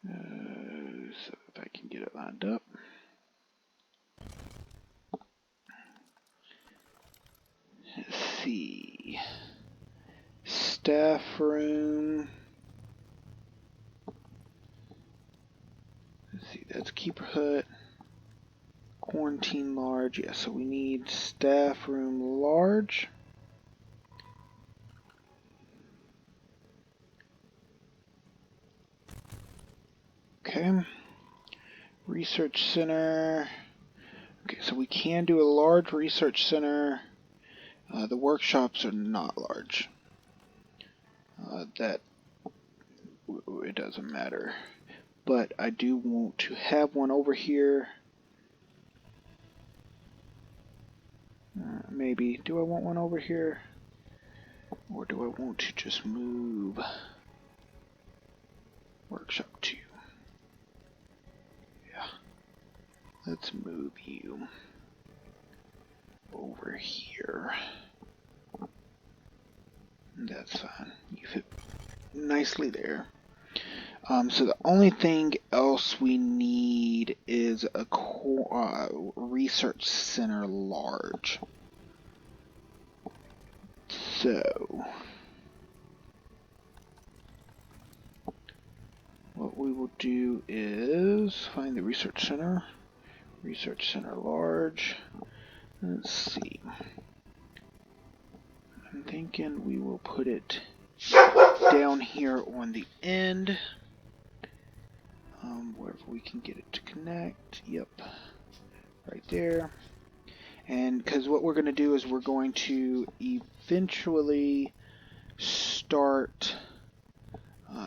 So if I can get it lined up. Let's see. Staff room. Let's see, that's Keeper Hut. Quarantine large. Yeah, so we need staff room large. Okay. Research center. Okay, so we can do a large research center. The workshops are not large. That it doesn't matter. But I do want to have one over here. Maybe. Do I want one over here? Or do I want to just move workshop 2? let's move you over here. That's fine. You fit nicely there. So the only thing else we need is a research center large. So what we will do is find the research center large. Let's see. I'm thinking we will put it down here on the end. Wherever we can get it to connect. Yep. Right there. And because what we're going to do is we're going to eventually start...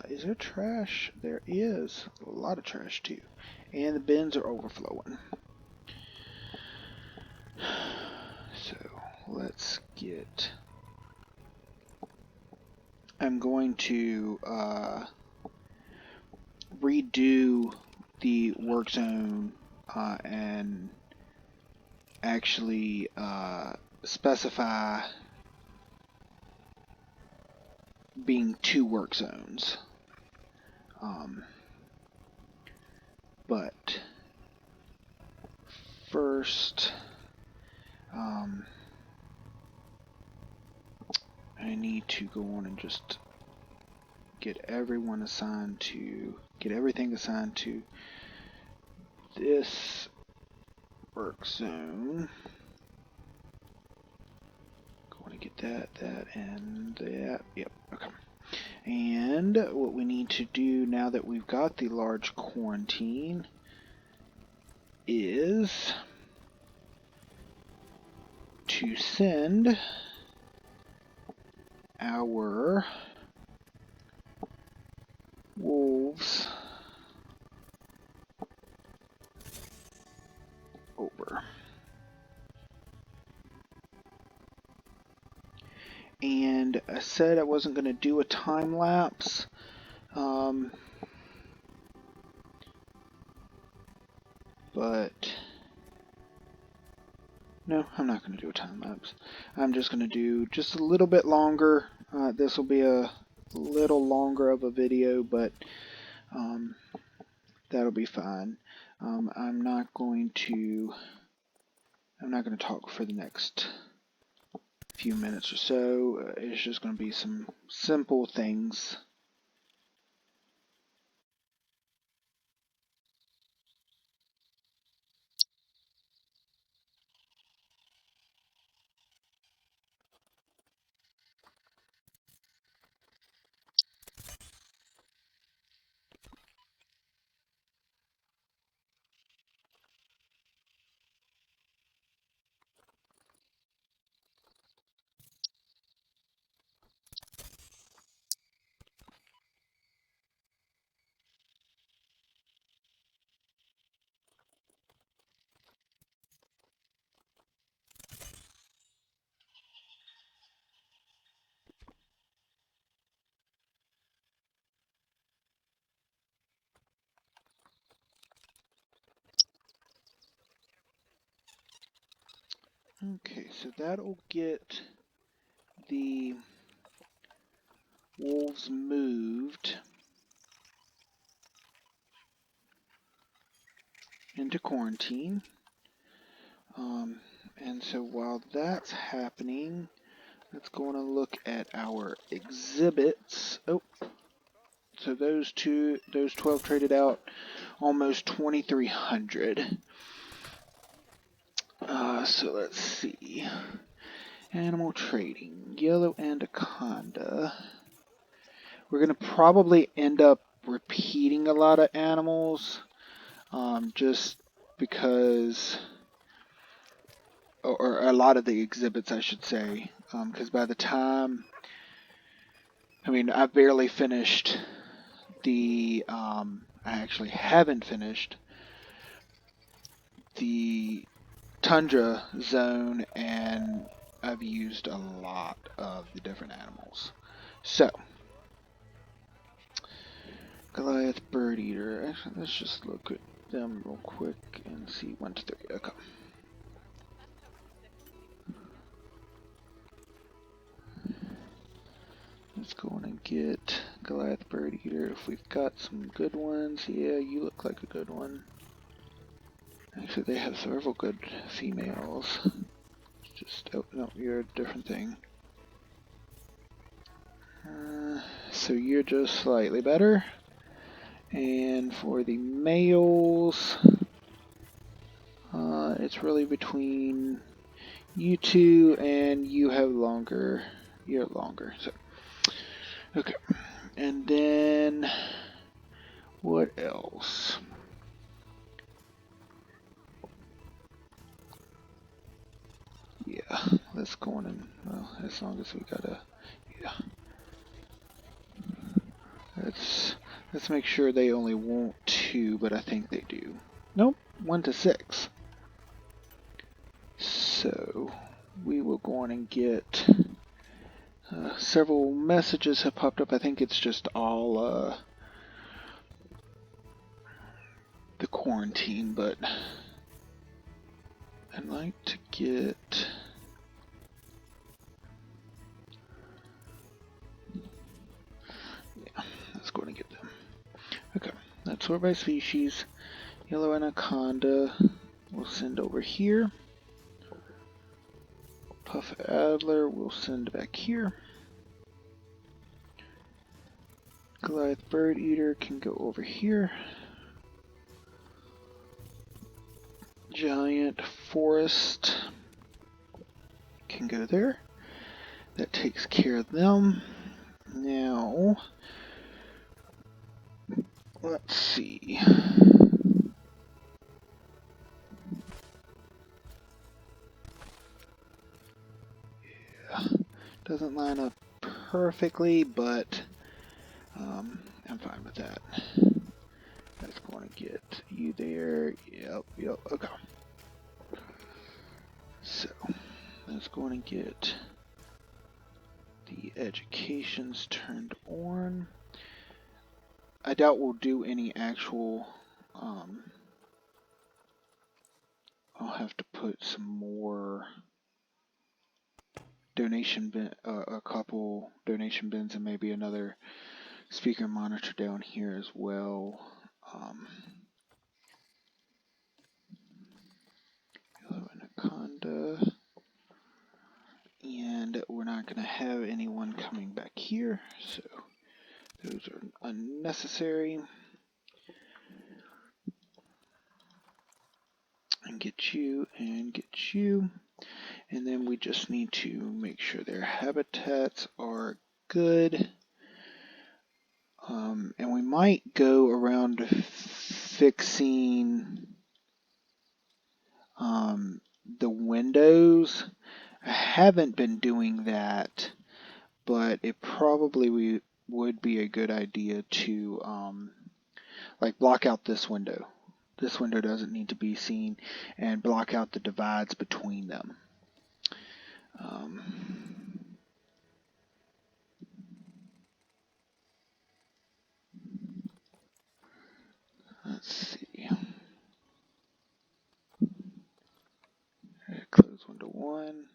is there trash? There is. A lot of trash too. And the bins are overflowing. So let's get... I'm going to redo the work zone and actually specify being 2 work zones. But first, I need to go on and just get everything assigned to this work zone. Going to get that, and that. Yep, okay. And what we need to do now that we've got the large quarantine is to send our wolves over. And I said I wasn't going to do a time lapse. But no, I'm not going to do a time lapse. I'm just going to do just a little bit longer. This will be a little longer of a video, but that'll be fine. I'm not going to talk for the next few minutes or so. It's just going to be some simple things. Okay, so that'll get the wolves moved into quarantine. And so while that's happening, let's go on and look at our exhibits. Oh, so those 12 traded out almost 2,300. So let's see. Animal trading, yellow anaconda. We're going to probably end up repeating a lot of animals, just because, or a lot of the exhibits, I should say, because by the time, I barely finished I actually haven't finished the tundra zone, and I've used a lot of the different animals. So, Goliath bird eater. Actually, let's just look at them real quick and see 1 to 3. Okay. Let's go on and get Goliath Bird Eater if we've got some good ones. Yeah, you look like a good one. Actually, they have several good females. Just, oh, no, you're a different thing. So you're just slightly better. And for the males, it's really between you two, and you have longer. You're longer. So, okay. And then, what else? Yeah, let's go on and, well, as long as we gotta, yeah. Let's make sure they only want 2, but I think they do. Nope, 1 to 6. So we will go on and get several messages have popped up. I think it's just all the quarantine, but I'd like to get. Yeah, let's go and get them. Okay, that's sort by species. Yellow anaconda we'll send over here. Puff Adler we'll send back here. Goliath Bird Eater can go over here. Giant Forest can go there. That takes care of them. Now, let's see. Yeah, doesn't line up perfectly, but I'm fine with that. That's going to get you there. Yep, okay. So, that's going to get the educations turned on. I doubt we'll do any actual, I'll have to put some more donation bin, a couple donation bins, and maybe another speaker monitor down here as well. Yellow anaconda, and we're not going to have anyone coming back here, so those are unnecessary. And get you, and then we just need to make sure their habitats are good. And we might go around fixing the windows. I haven't been doing that, but it probably would be a good idea to like block out this window. This window doesn't need to be seen, and block out the divides between them. Let's see. Close window 1,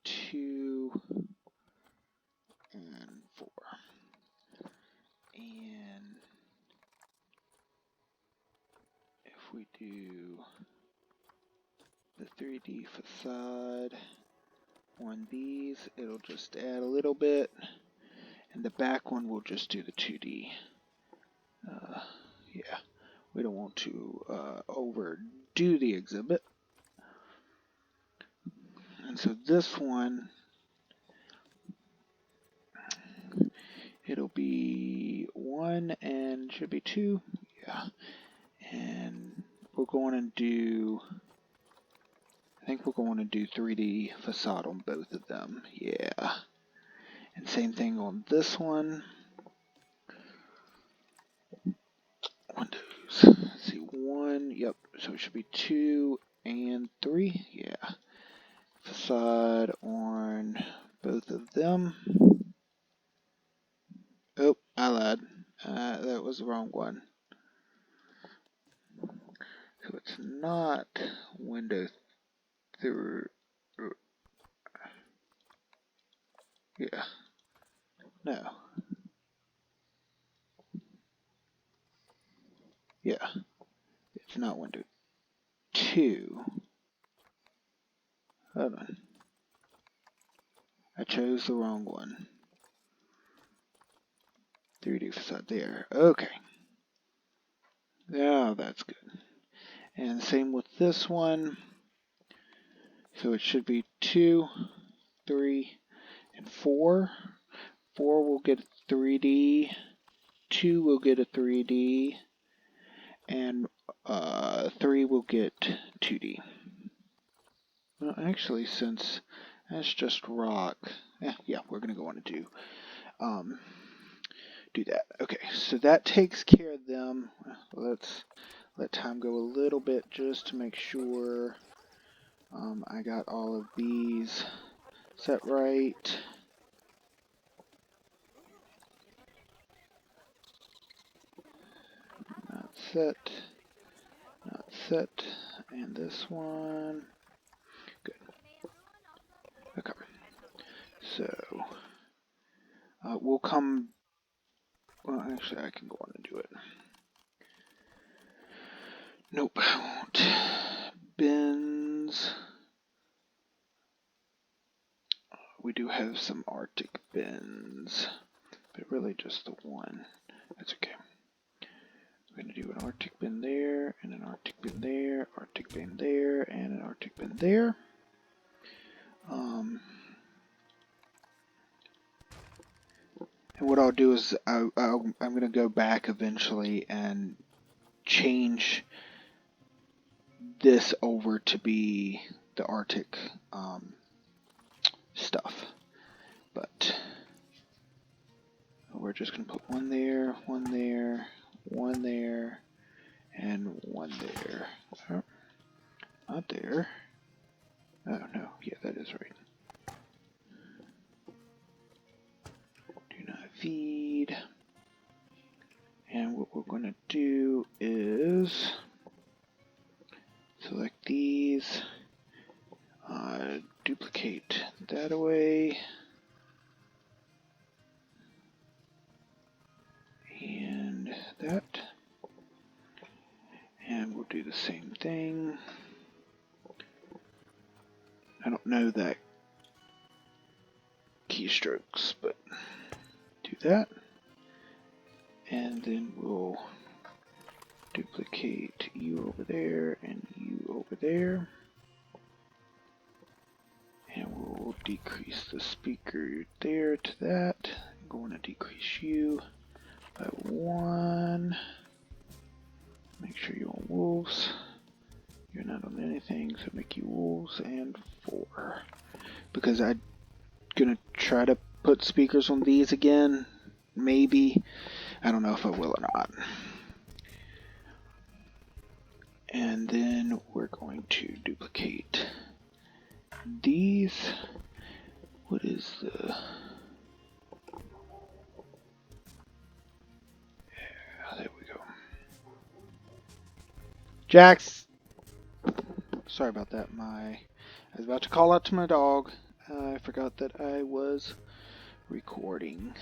2, and 4. And if we do the 3D facade on these, it'll just add a little bit, and the back one will just do the 2D. Yeah, we don't want to overdo the exhibit. And so this one, it'll be 1 and should be 2. Yeah, and we'll go on and do, I think we'll go on and do 3D facade on both of them. Yeah. And same thing on this one. Windows. Let's see, 1. Yep. So it should be 2 and 3. Yeah. Facade on both of them. Oh, I lied. That was the wrong one. So it's not window through. Yeah. No. Yeah. It's not window 2. Hold on. I chose the wrong one. 3D facade there. Okay. Now that's good. And same with this one. So it should be 2, 3, and 4. 4 will get 3D. 2 will get a 3D. And 3 will get 2D. Well, actually, since that's just rock, yeah, we're going to go on and do that. Okay, so that takes care of them. Let's let time go a little bit just to make sure I got all of these set right. Not set, not set, and this one. Good. Okay. So we'll come. Well, actually, I can go on and do it. Nope, I won't. Bins. We do have some Arctic bins, but really just the one. That's okay. We're going to do an Arctic bin there, and an Arctic bin there, Arctic bin there, and an Arctic bin there. And what I'll do is I'm going to go back eventually and change this over to be the Arctic stuff. But we're just going to put one there, one there, one there, and one there. Oh, not there. Oh, no. Yeah, that is right. Do not feed. And what we're going to do is select these, duplicate that away, and that. And we'll do the same thing. I don't know that keystrokes, but do that. And then we'll duplicate you over there and you over there. And we'll decrease the speaker there to that. I'm going to decrease you by 1. Make sure you're on wolves. You're not on anything, so make you wolves, and 4. Because I'm gonna try to put speakers on these again. Maybe. I don't know if I will or not. And then we're going to duplicate these. What is the... Yeah, there we go. Jax! Sorry about that. I was about to call out to my dog. I forgot that I was recording.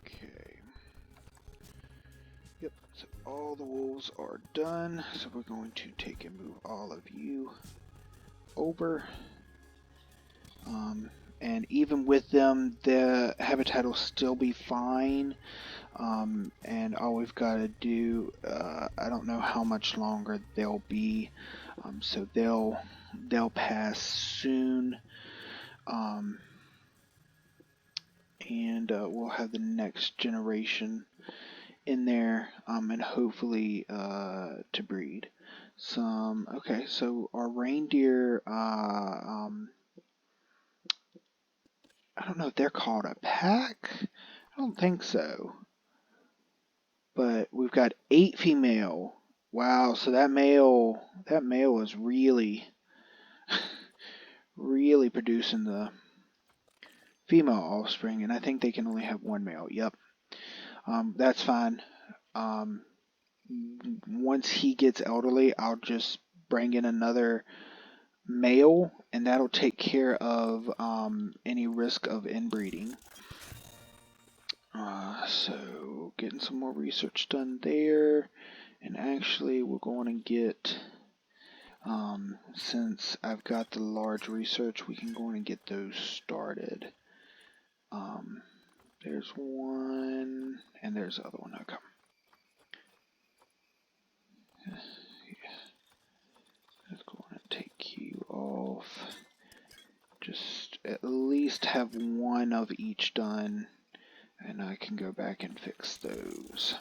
Okay. Yep, so all the wolves are done. So we're going to take and move all of you over. And even with them, the habitat will still be fine. And all we've got to do, I don't know how much longer they'll be, so they'll pass soon, and we'll have the next generation in there, and hopefully to breed some. Okay, so our reindeer, I don't know if they're called a pack. I don't think so. But we've got 8 female. Wow, so that male is really really producing the female offspring, and I think they can only have 1 male. Yep. That's fine. Once he gets elderly, I'll just bring in another male, and that'll take care of any risk of inbreeding. So getting some more research done there, and actually we're going to get, since I've got the large research, we can go in and get those started. There's one, and there's the other one. Okay. Let's go on and take you off. Just at least have one of each done, and I can go back and fix those.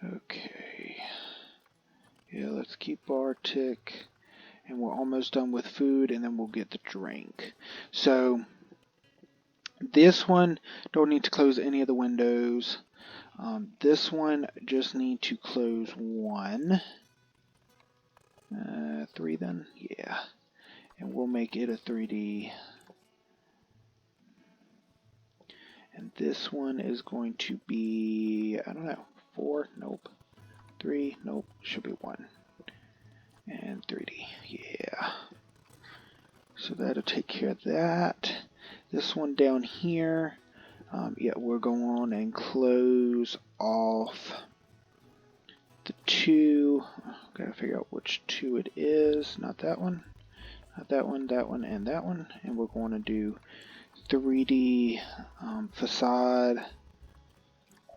Okay. Yeah, let's keep our tick. And we're almost done with food, and then we'll get the drink. So this one, don't need to close any of the windows. This one, just need to close one. 3 then? Yeah. And we'll make it a 3D. And this one is going to be, I don't know, 4? Nope. 3? Nope. Should be 1. And 3D. Yeah. So that'll take care of that. This one down here, yeah, we're going on and close off the 2. Gotta figure out which 2 it is. Not that one. Not that one, that one, and that one. And we're going to do 3D facade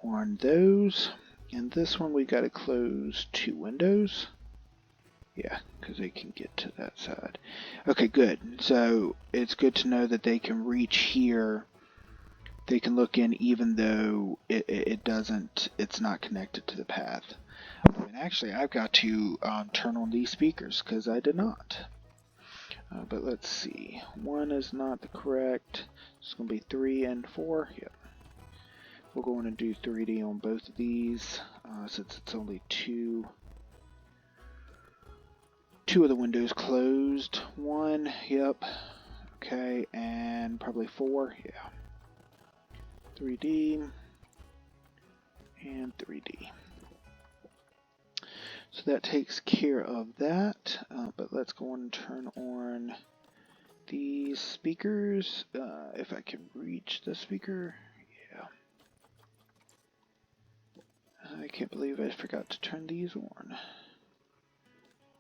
on those. And this one we gotta close 2 windows. Yeah, because they can get to that side. Okay, good. So it's good to know that they can reach here. They can look in even though it's not connected to the path. And actually, I've got to turn on these speakers because I did not. But let's see. 1 is not the correct. It's going to be 3 and 4. Yep. We're going to do 3D on both of these since it's only 2. 2 of the windows closed. 1, yep. Okay, and probably 4, yeah. 3D and 3D. So that takes care of that. But let's go on and turn on these speakers. If I can reach the speaker, yeah. I can't believe I forgot to turn these on.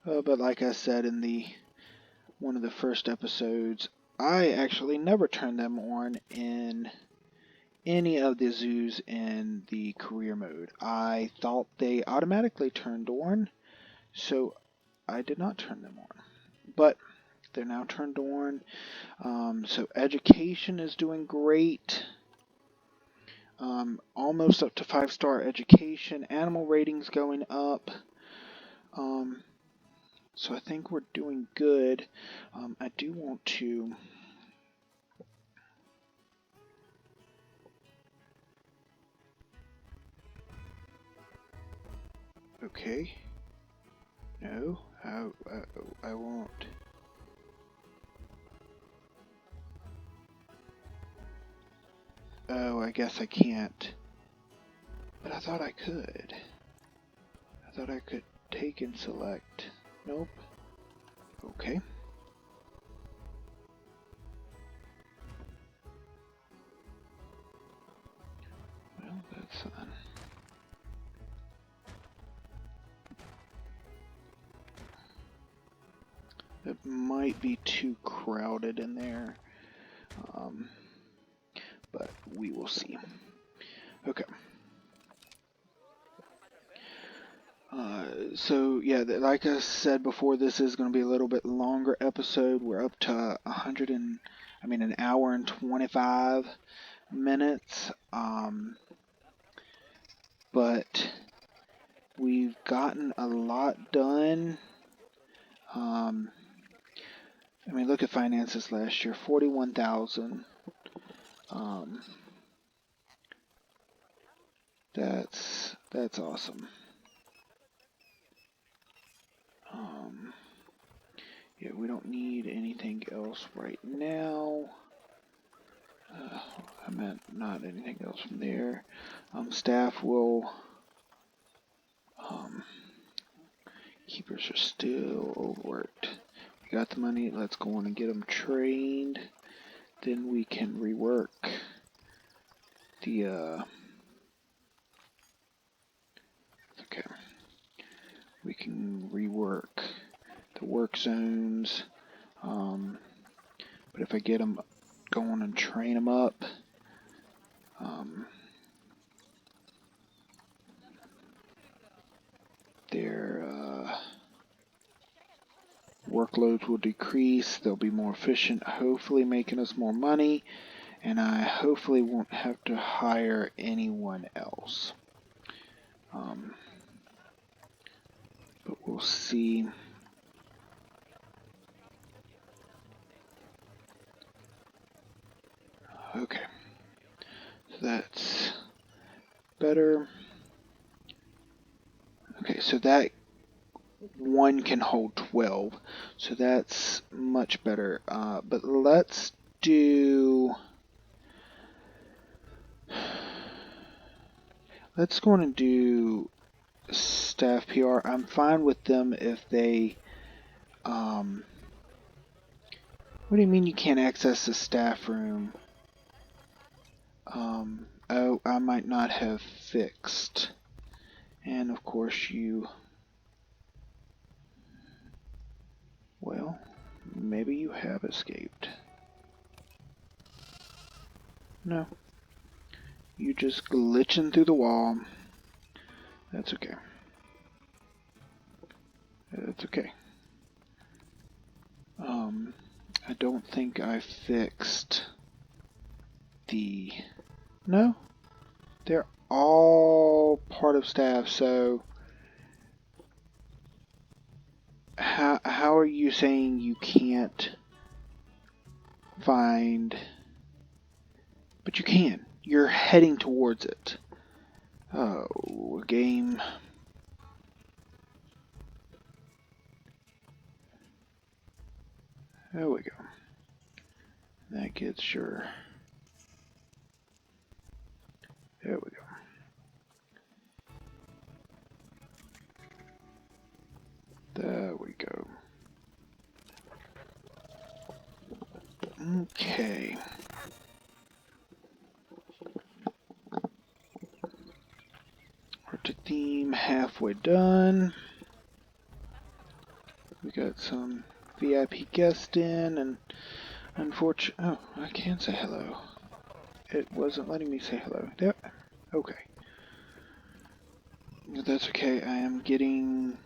But like I said in one of the first episodes, I actually never turned them on in any of the zoos in the career mode. I thought they automatically turned on, so I did not turn them on. But they're now turned on. So education is doing great. Almost up to 5-star education. Animal ratings going up. So I think we're doing good. I do want to... Okay. No, I won't. Oh, I guess I can't. But I thought I could. I thought I could take and select. Nope. Okay. Well, that's fine. might be too crowded in there, but we will see. Okay. So yeah, like I said before, this is going to be a little bit longer episode. We're up to an hour and 25 minutes. But we've gotten a lot done. Look at finances last year, 41,000. That's awesome. Yeah, we don't need anything else right now. I meant not anything else from there. Staff will. Keepers are still overworked. We got the money. Let's go on and get them trained. Then we can rework the. Okay. We can rework the work zones. But if I get them going and train them up, their workloads will decrease. They'll be more efficient, hopefully making us more money, and I hopefully won't have to hire anyone else. But we'll see. Okay, so that's better. Okay, so that one can hold 12, so that's much better. But let's go on and do staff PR. I'm fine with them if they. What do you mean you can't access the staff room? Oh, I might not have fixed. And of course you. Well, maybe you have escaped. No. You just glitching through the wall. That's okay. That's okay. I don't think I fixed the... No? They're all part of staff, so... How are you saying you can't find... But you can. You're heading towards it. Oh, game. There we go. That gets your... There we go. There we go. Okay. Arctic theme halfway done. We got some VIP guests in, and unfortunately, oh, I can say hello. It wasn't letting me say hello. There. Okay. That's okay. I am getting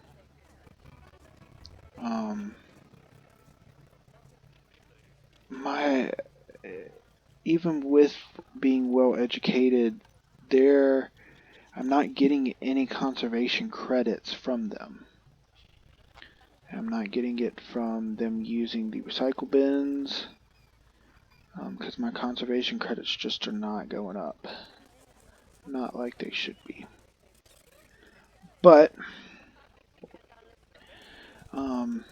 my even with being well educated, I'm not getting any conservation credits from them. I'm not getting it from them using the recycle bins, because my conservation credits just are not going up. Not like they should be. But, I'm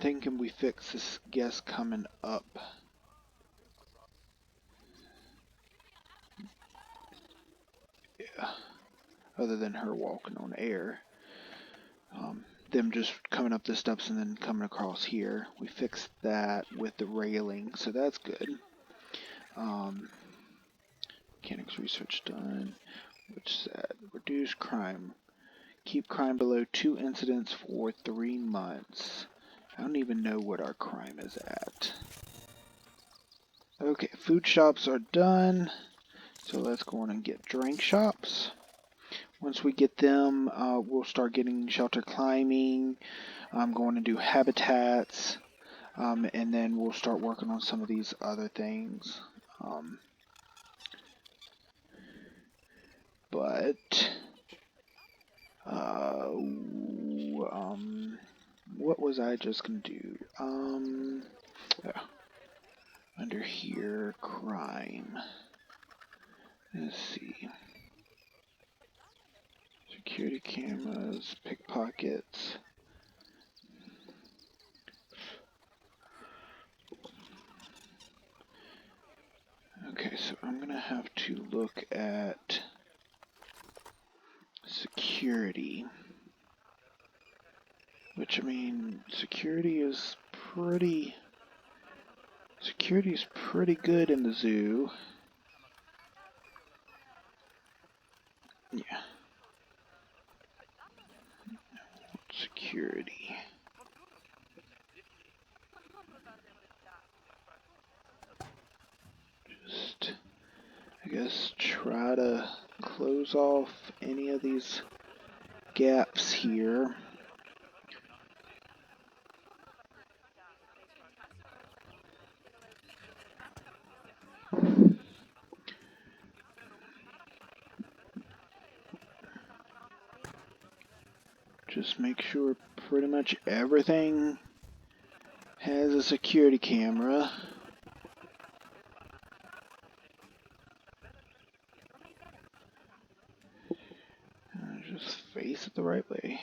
thinking we fix this guest coming up. Yeah. Other than her walking on air. Them just coming up the steps and then coming across here. We fixed that with the railing, so that's good. Mechanics research done. Which said reduce crime. Keep crime below 2 incidents for 3 months. I don't even know what our crime is at. Okay, food shops are done. So let's go on and get drink shops. Once we get them, we'll start getting shelter climbing. I'm going to do habitats. And then we'll start working on some of these other things. What was I just gonna do? Yeah. Under here, crime. Let's see. Security cameras, pickpockets. Okay, so I'm gonna have to look at security. Which, I mean, security is pretty good in the zoo. Yeah. Security. Just, I guess, try to close off any of these gaps here. Just make sure pretty much everything has a security camera. Just face it the right way.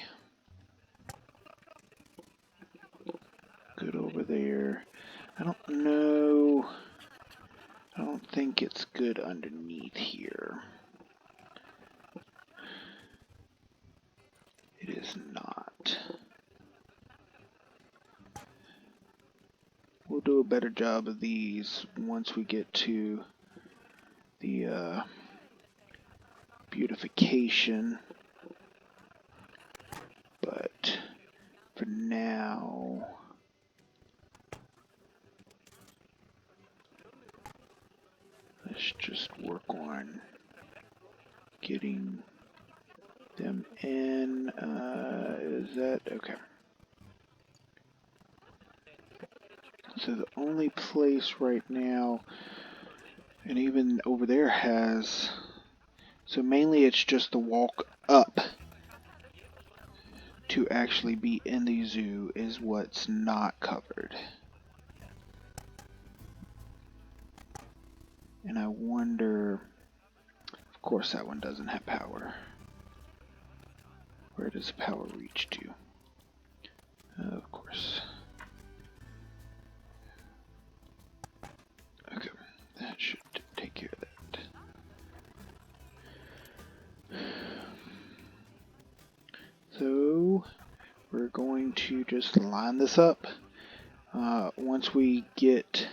Good over there. I don't know. I don't think it's good underneath here. It is not. We'll do a better job of these once we get to the beautification. But for now, let's just work on getting them in. Is that okay? So the only place right now, and even over there has, so mainly it's just the walk up to actually be in the zoo is what's not covered. And I wonder, of course that one doesn't have power. Where does power reach to? Of course. Okay, that should take care of that. So we're going to just line this up. Once we get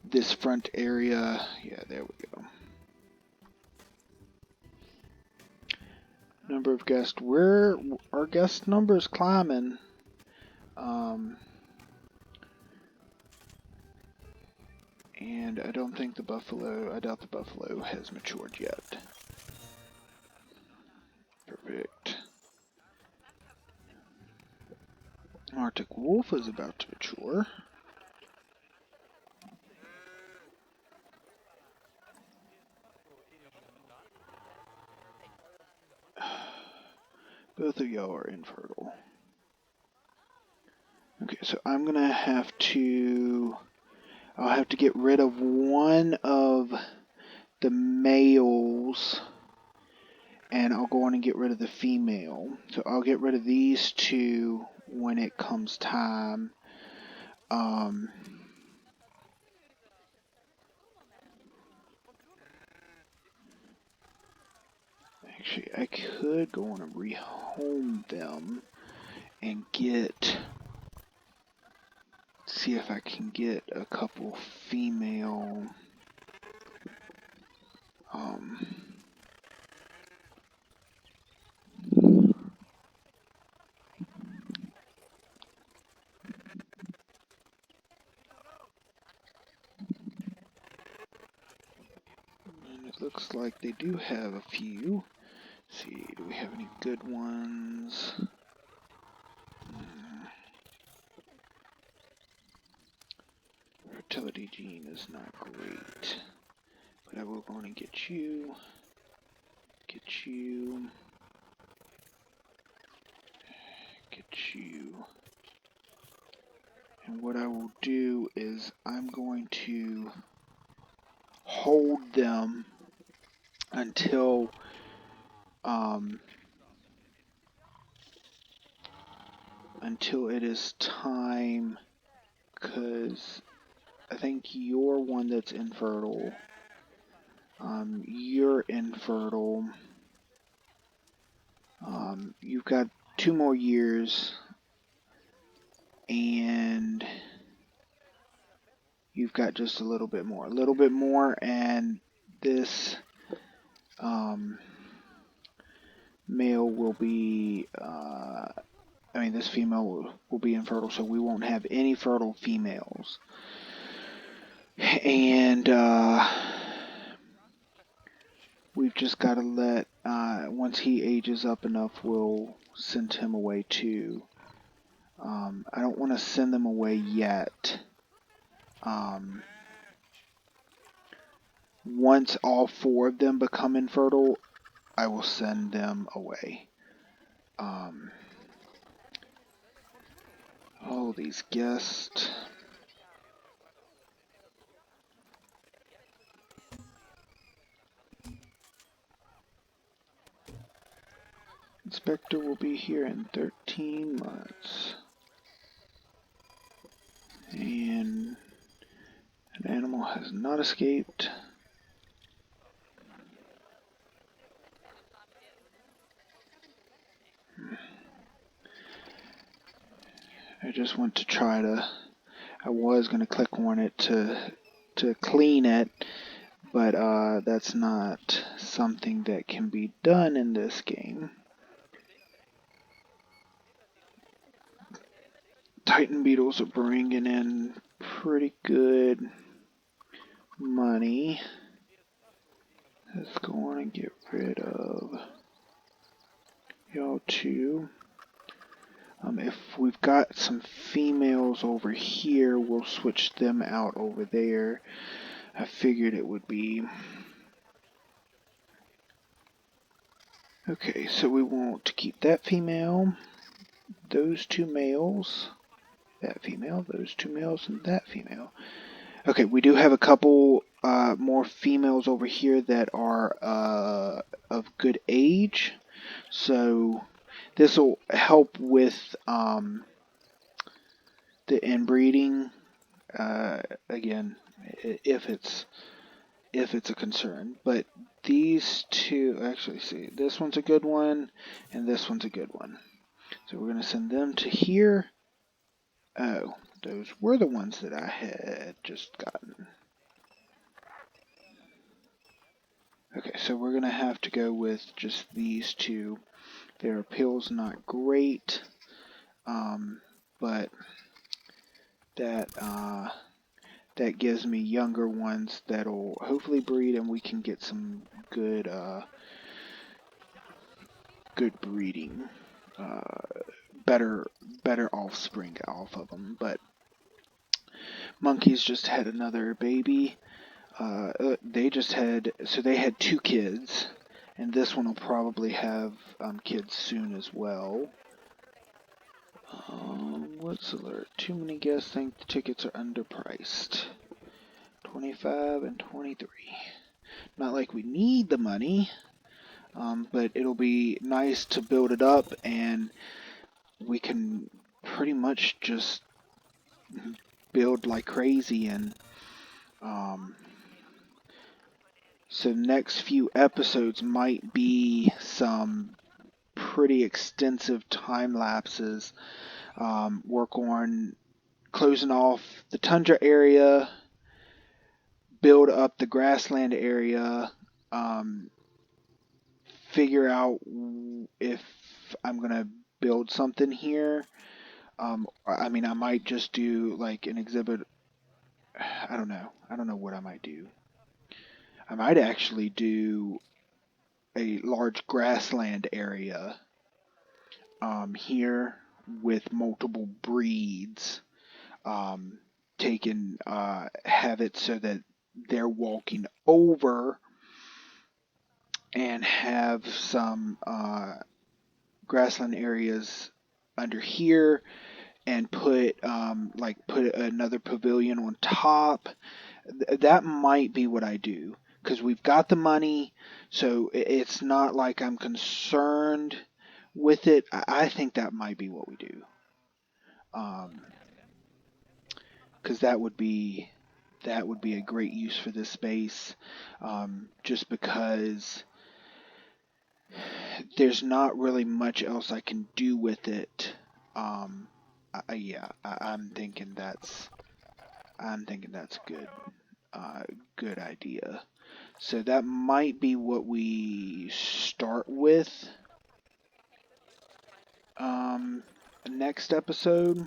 this front area, yeah, there we go. Number of guests, where our guest number is climbing. And I don't think I doubt the buffalo has matured yet. Perfect. Arctic wolf is about to mature. Both of y'all are infertile. Okay, so I'm gonna I'll have to get rid of one of the males, and I'll go on and get rid of the female. So I'll get rid of these two when it comes time. Actually, I could go on and rehome them and see if I can get a couple female, and it looks like they do have a few. Let's see, do we have any good ones? Fertility gene is not great, but I will go on and get you, get you, get you. And what I will do is I'm going to hold them until until it is time, because I think you're one that's infertile. You're infertile. You've got 2 more years, and you've got just a little bit more, and this male will be, this female will be infertile, so we won't have any fertile females. And we've just got to let, once he ages up enough, we'll send him away too. I don't want to send them away yet. Once all 4 of them become infertile, I will send them away. Oh, these guests. Inspector will be here in 13 months. And an animal has not escaped. I just want to try to, I was going to click on it to clean it, but that's not something that can be done in this game. Titan beetles are bringing in pretty good money. Let's go on and get rid of y'all too. If we've got some females over here, we'll switch them out over there. I figured it would be. Okay, so we want to keep that female, those 2 males, that female, those 2 males, and that female. Okay, we do have a couple more females over here that are of good age, so this will help with the inbreeding. Again, if it's a concern, but these 2, actually, see, this one's a good one, and this one's a good one. So we're going to send them to here. Oh, those were the ones that I had just gotten. Okay, so we're going to have to go with just these 2. Their appeal's not great, but that gives me younger ones that'll hopefully breed, and we can get some good breeding, better offspring off of them. But monkeys just had another baby. They had 2 kids, and this one will probably have kids soon as well. What's alert? Too many guests think the tickets are underpriced. 25 and 23. Not like we need the money, but it'll be nice to build it up, and we can pretty much just build like crazy and So the next few episodes might be some pretty extensive time lapses. Work on closing off the tundra area, build up the grassland area, figure out if I'm gonna build something here. I mean, I might just do like an exhibit. I don't know. I don't know what I might do. I might actually do a large grassland area here with multiple breeds. Taken have it so that they're walking over and have some grassland areas under here and put another pavilion on top. That might be what I do because we've got the money, so it's not like I'm concerned with it. I think that might be what we do, because that would be a great use for this space, just because there's not really much else I can do with it. Yeah, I'm thinking that's good. Good idea. So that might be what we start with. Next episode.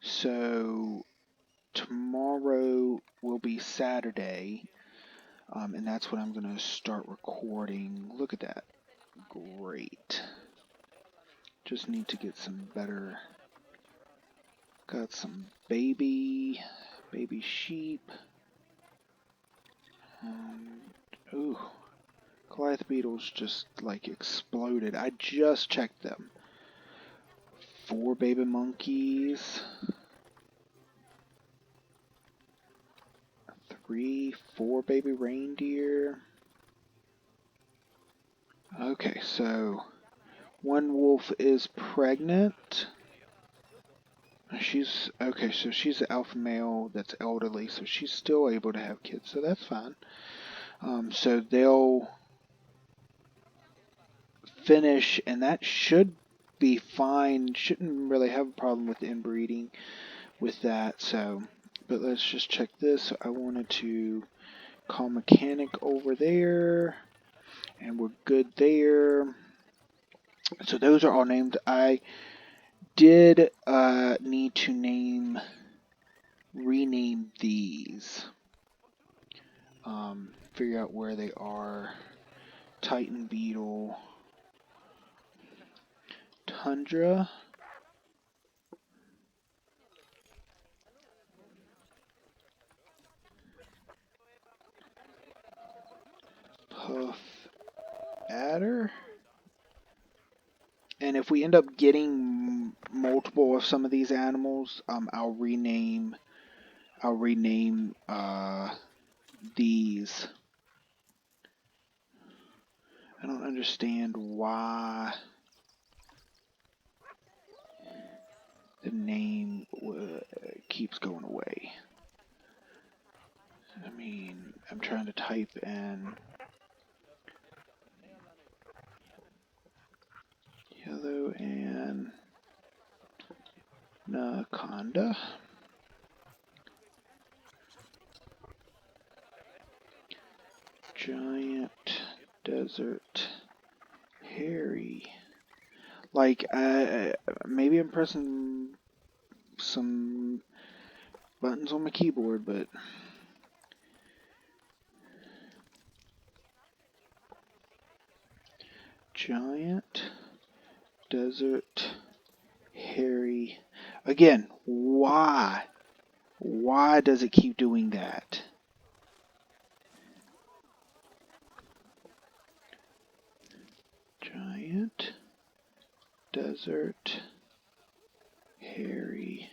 So tomorrow will be Saturday, and that's when I'm gonna start recording. Look at that. Great. Just need to get some better. Got some baby sheep. Ooh, Goliath beetles just like exploded. I just checked them. 4 baby monkeys. 4 baby reindeer. Okay, so one wolf is pregnant. She's okay, so she's an alpha male that's elderly, so she's still able to have kids, so that's fine. So they'll finish, and that should be fine. Shouldn't really have a problem with inbreeding with that. So, but let's just check this. I wanted to call mechanic over there, and we're good there. So those are all named. I did need to rename these. Figure out where they are. Titan beetle, tundra, puff adder. And if we end up getting multiple of some of these animals, I'll rename these. I don't understand why the name keeps going away. I mean, I'm trying to type in yellow and anaconda. Giant desert hairy. Like, maybe I'm pressing some buttons on my keyboard, but giant desert hairy. Again, why? Why does it keep doing that? Giant desert hairy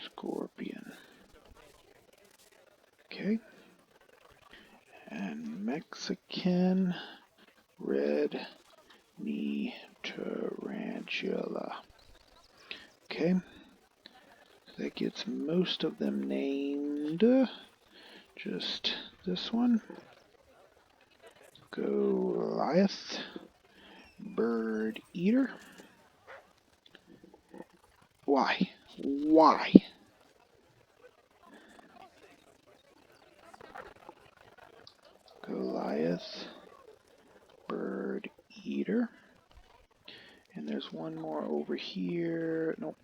scorpion. Okay. And Mexican red knee tarantula. Okay. That gets most of them named. Just this one. Goliath. Bird eater. Why? Why? Goliath. Bird eater. And there's one more over here. Nope.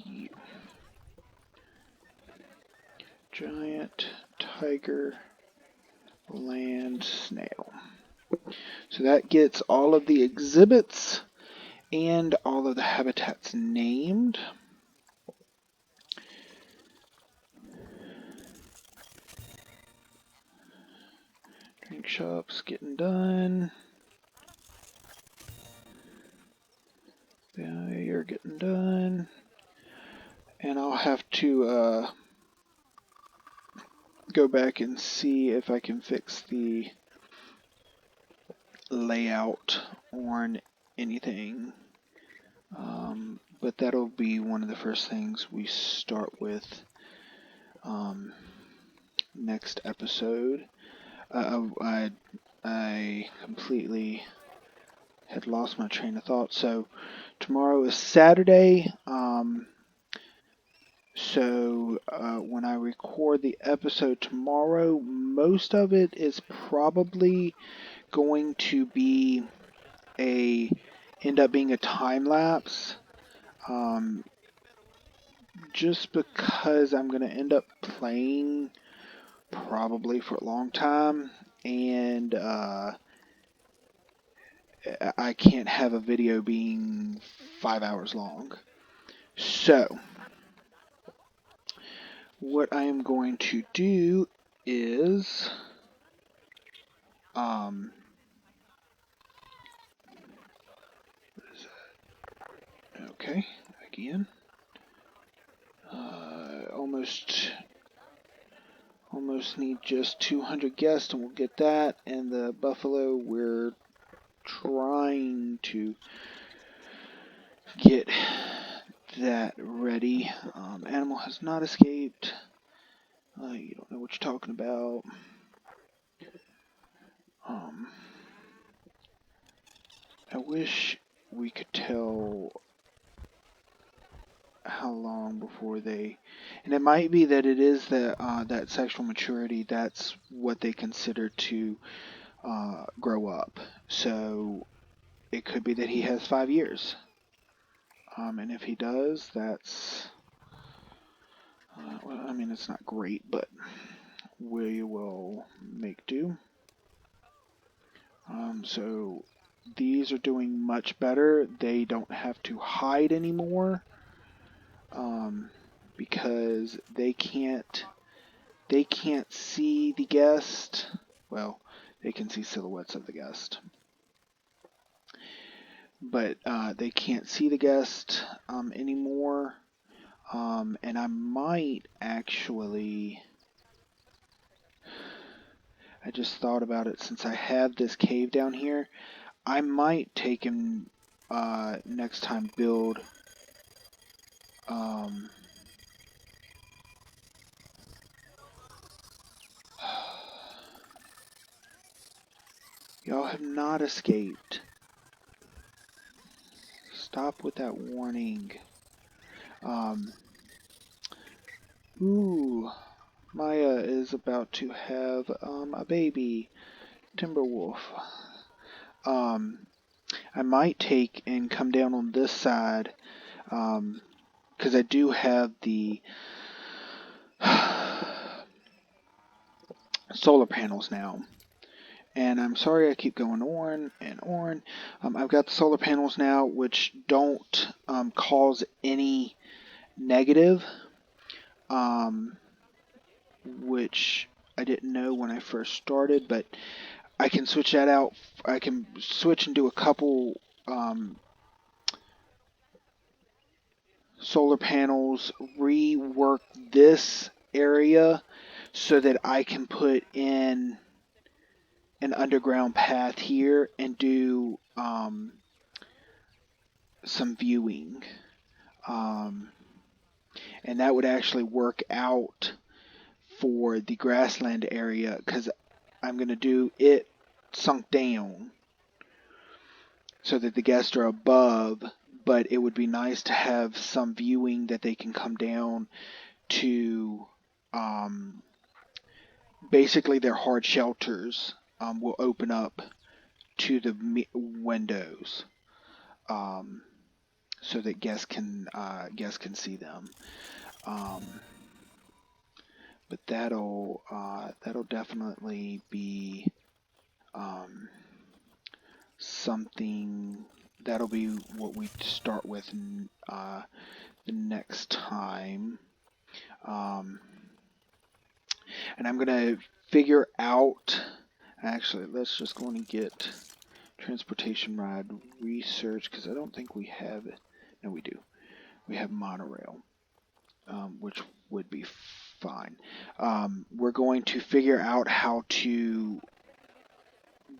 Yeah. Giant tiger land snail. So that gets all of the exhibits and all of the habitats named. Drink shop's getting done. Yeah, you're getting done. And I'll have to go back and see if I can fix the layout on anything. But that'll be one of the first things we start with next episode. I completely had lost my train of thought. So tomorrow is Saturday. So when I record the episode tomorrow, most of it is probably going to be end up being a time lapse. Just because I'm going to end up playing probably for a long time, and I can't have a video being 5 hours long. So what I am going to do is okay, again, almost need just 200 guests and we'll get that. And the buffalo, we're trying to get that ready. Animal has not escaped. You don't know what you're talking about. I wish we could tell how long before they, and it might be that it is that sexual maturity. That's what they consider to grow up. So it could be that he has 5 years. And if he does, that's well, I mean, it's not great, but we will make do. So these are doing much better. They don't have to hide anymore because they can't see the guest. Well, they can see silhouettes of the guest, but they can't see the guest anymore. And I might actually, I just thought about it, since I have this cave down here, I might take him next time, build y'all have not escaped. Stop with that warning. Ooh, Maya is about to have a baby. Timberwolf. I might take and come down on this side, because I do have the solar panels now. And I'm sorry I keep going on and on. I've got the solar panels now, which don't cause any negative, which I didn't know when I first started, but I can switch that out. I can switch and do a couple solar panels, rework this area so that I can put in an underground path here and do some viewing. And that would actually work out for the grassland area because I'm going to do it sunk down so that the guests are above, but it would be nice to have some viewing that they can come down to. Basically, their hard shelters will open up to the windows, um, so that guests can see them. Um, but that'll definitely be um, something that'll be what we start with the next time. Um, and I'm gonna figure out. Actually, let's just go on and get transportation ride research because I don't think we have it. No, we do. We have monorail, which would be fine. We're going to figure out how to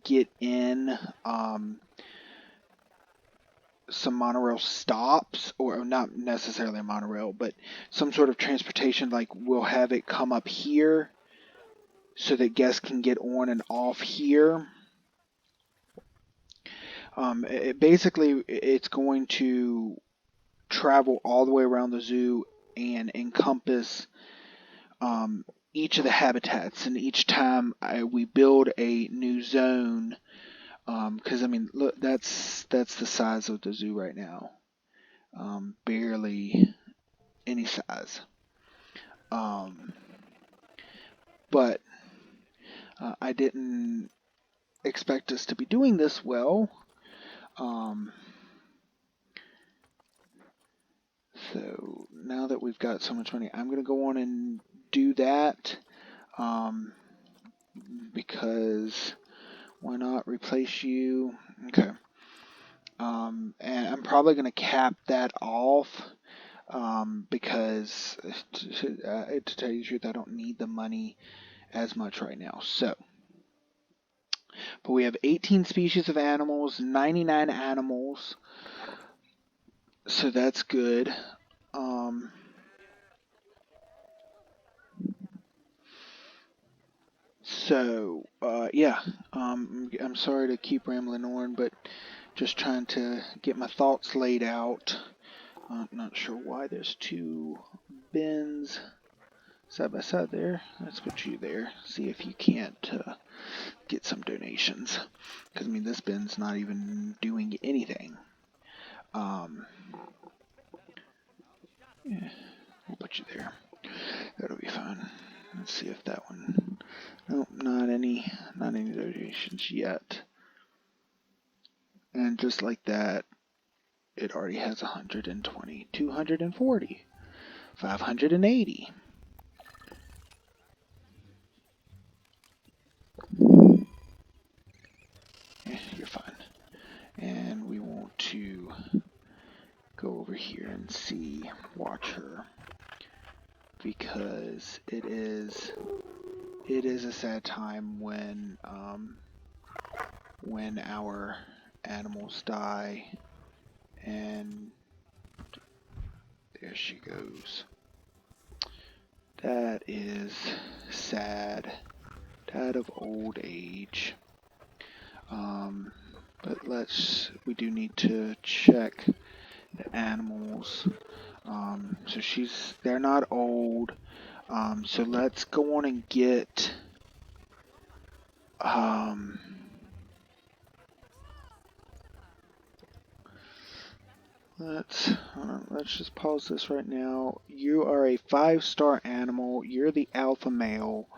get in some monorail stops, or not necessarily a monorail, but some sort of transportation. Like we'll have it come up here so that guests can get on and off here. Basically, it's going to travel all the way around the zoo and encompass each of the habitats. And each time we build a new zone, because I mean, look, that's the size of the zoo right now. Barely any size. But I didn't expect us to be doing this well. So now that we've got so much money, I'm going to go on and do that. Because why not replace you? Okay. And I'm probably going to cap that off because, to tell you the truth, I don't need the money as much right now. So, but we have 18 species of animals, 99 animals, so that's good. Yeah, I'm sorry to keep rambling on, but just trying to get my thoughts laid out. Not sure why there's two bins side by side there. Let's put you there. See if you can't get some donations. Because, I mean, this bin's not even doing anything. Yeah, we'll put you there. That'll be fine. Let's see if that one... Nope, not any donations yet. And just like that, it already has 120, 240, 580. You're fine. And we want to go over here and watch her, because it is a sad time when our animals die. And there she goes. That is sad. Dad of old age. But we do need to check the animals. So they're not old. So let's go on and get, let's just pause this right now. You are a 5-star animal. You're the alpha male.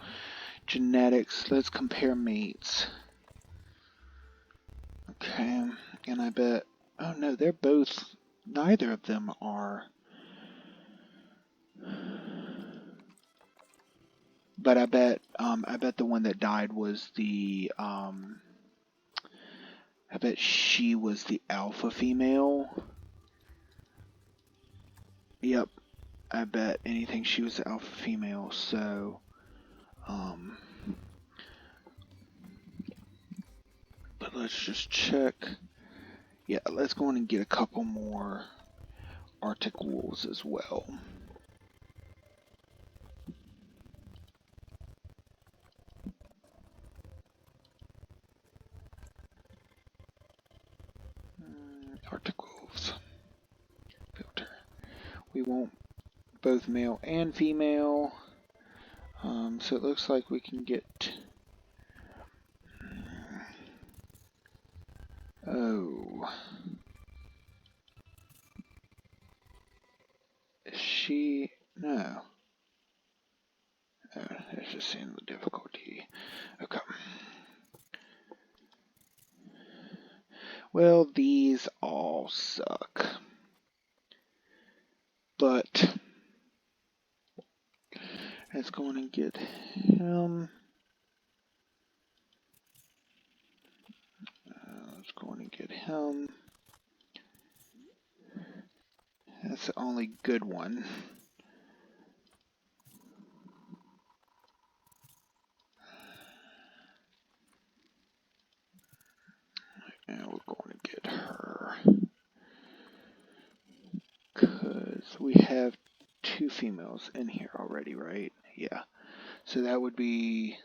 Genetics, let's compare mates. Okay, and I bet, oh no, neither of them are. But I bet the one that died was I bet she was the alpha female. Yep, I bet anything she was the alpha female. So, but let's just check. Yeah, let's go on and get a couple more Arctic wolves as well. Arctic wolves. Filter. We want both male and female. So it looks like we can get... Oh. Is she... No. It's just seeing the difficulty. Okay. Well, these all suck. But let's go on and get him. Let's go on and get him. That's the only good one. And we're going to get her. Because we have 2 females in here already, right? Yeah. So that would be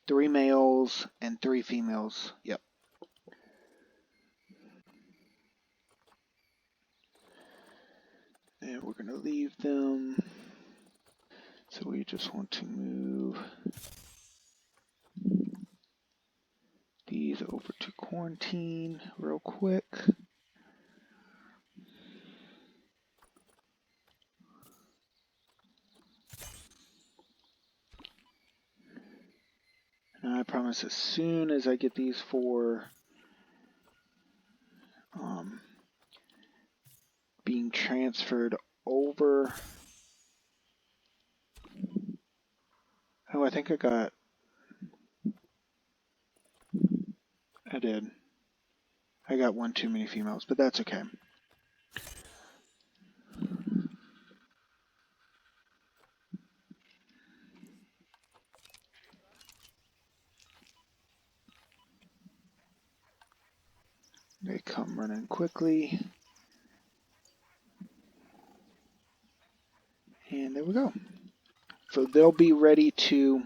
3 males and 3 females. Yep. And we're going to leave them. So we just want to move these over to quarantine real quick. And I promise as soon as I get these 4 being transferred over. Oh, I think I did. I got 1 too many females, but that's okay. They come running quickly. And there we go. So they'll be ready to...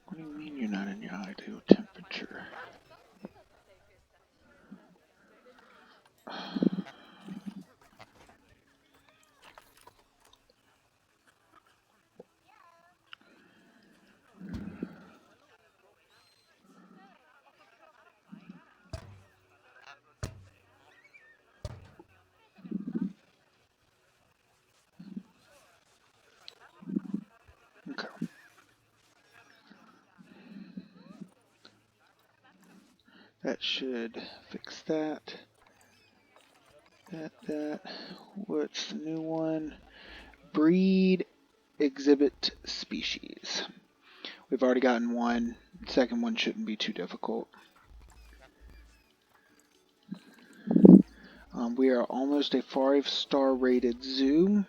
What do you mean you're not in your ideal temperature? Okay. That should fix that. That. What's the new one? Breed, exhibit, species. We've already gotten 1. The second one shouldn't be too difficult. We are almost a 5-star rated zoo.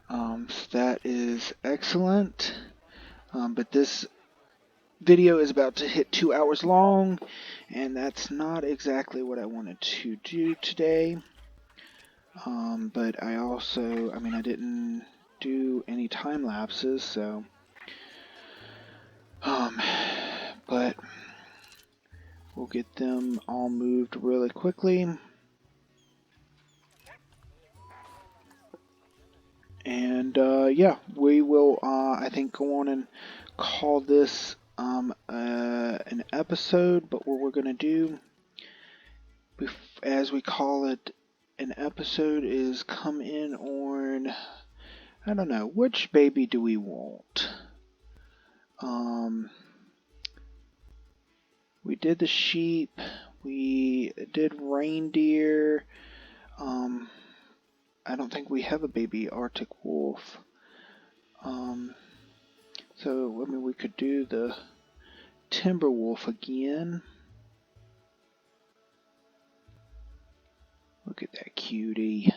So that is excellent. But this video is about to hit 2 hours long, and that's not exactly what I wanted to do today. But I also, I didn't do any time lapses, so but we'll get them all moved really quickly. And yeah, we will I think go on and call this an episode, but what we're going to do, as we call it an episode, is come in on, I don't know, which baby do we want? We did the sheep, we did reindeer, I don't think we have a baby Arctic wolf. So, we could do the timber wolf again. Look at that cutie.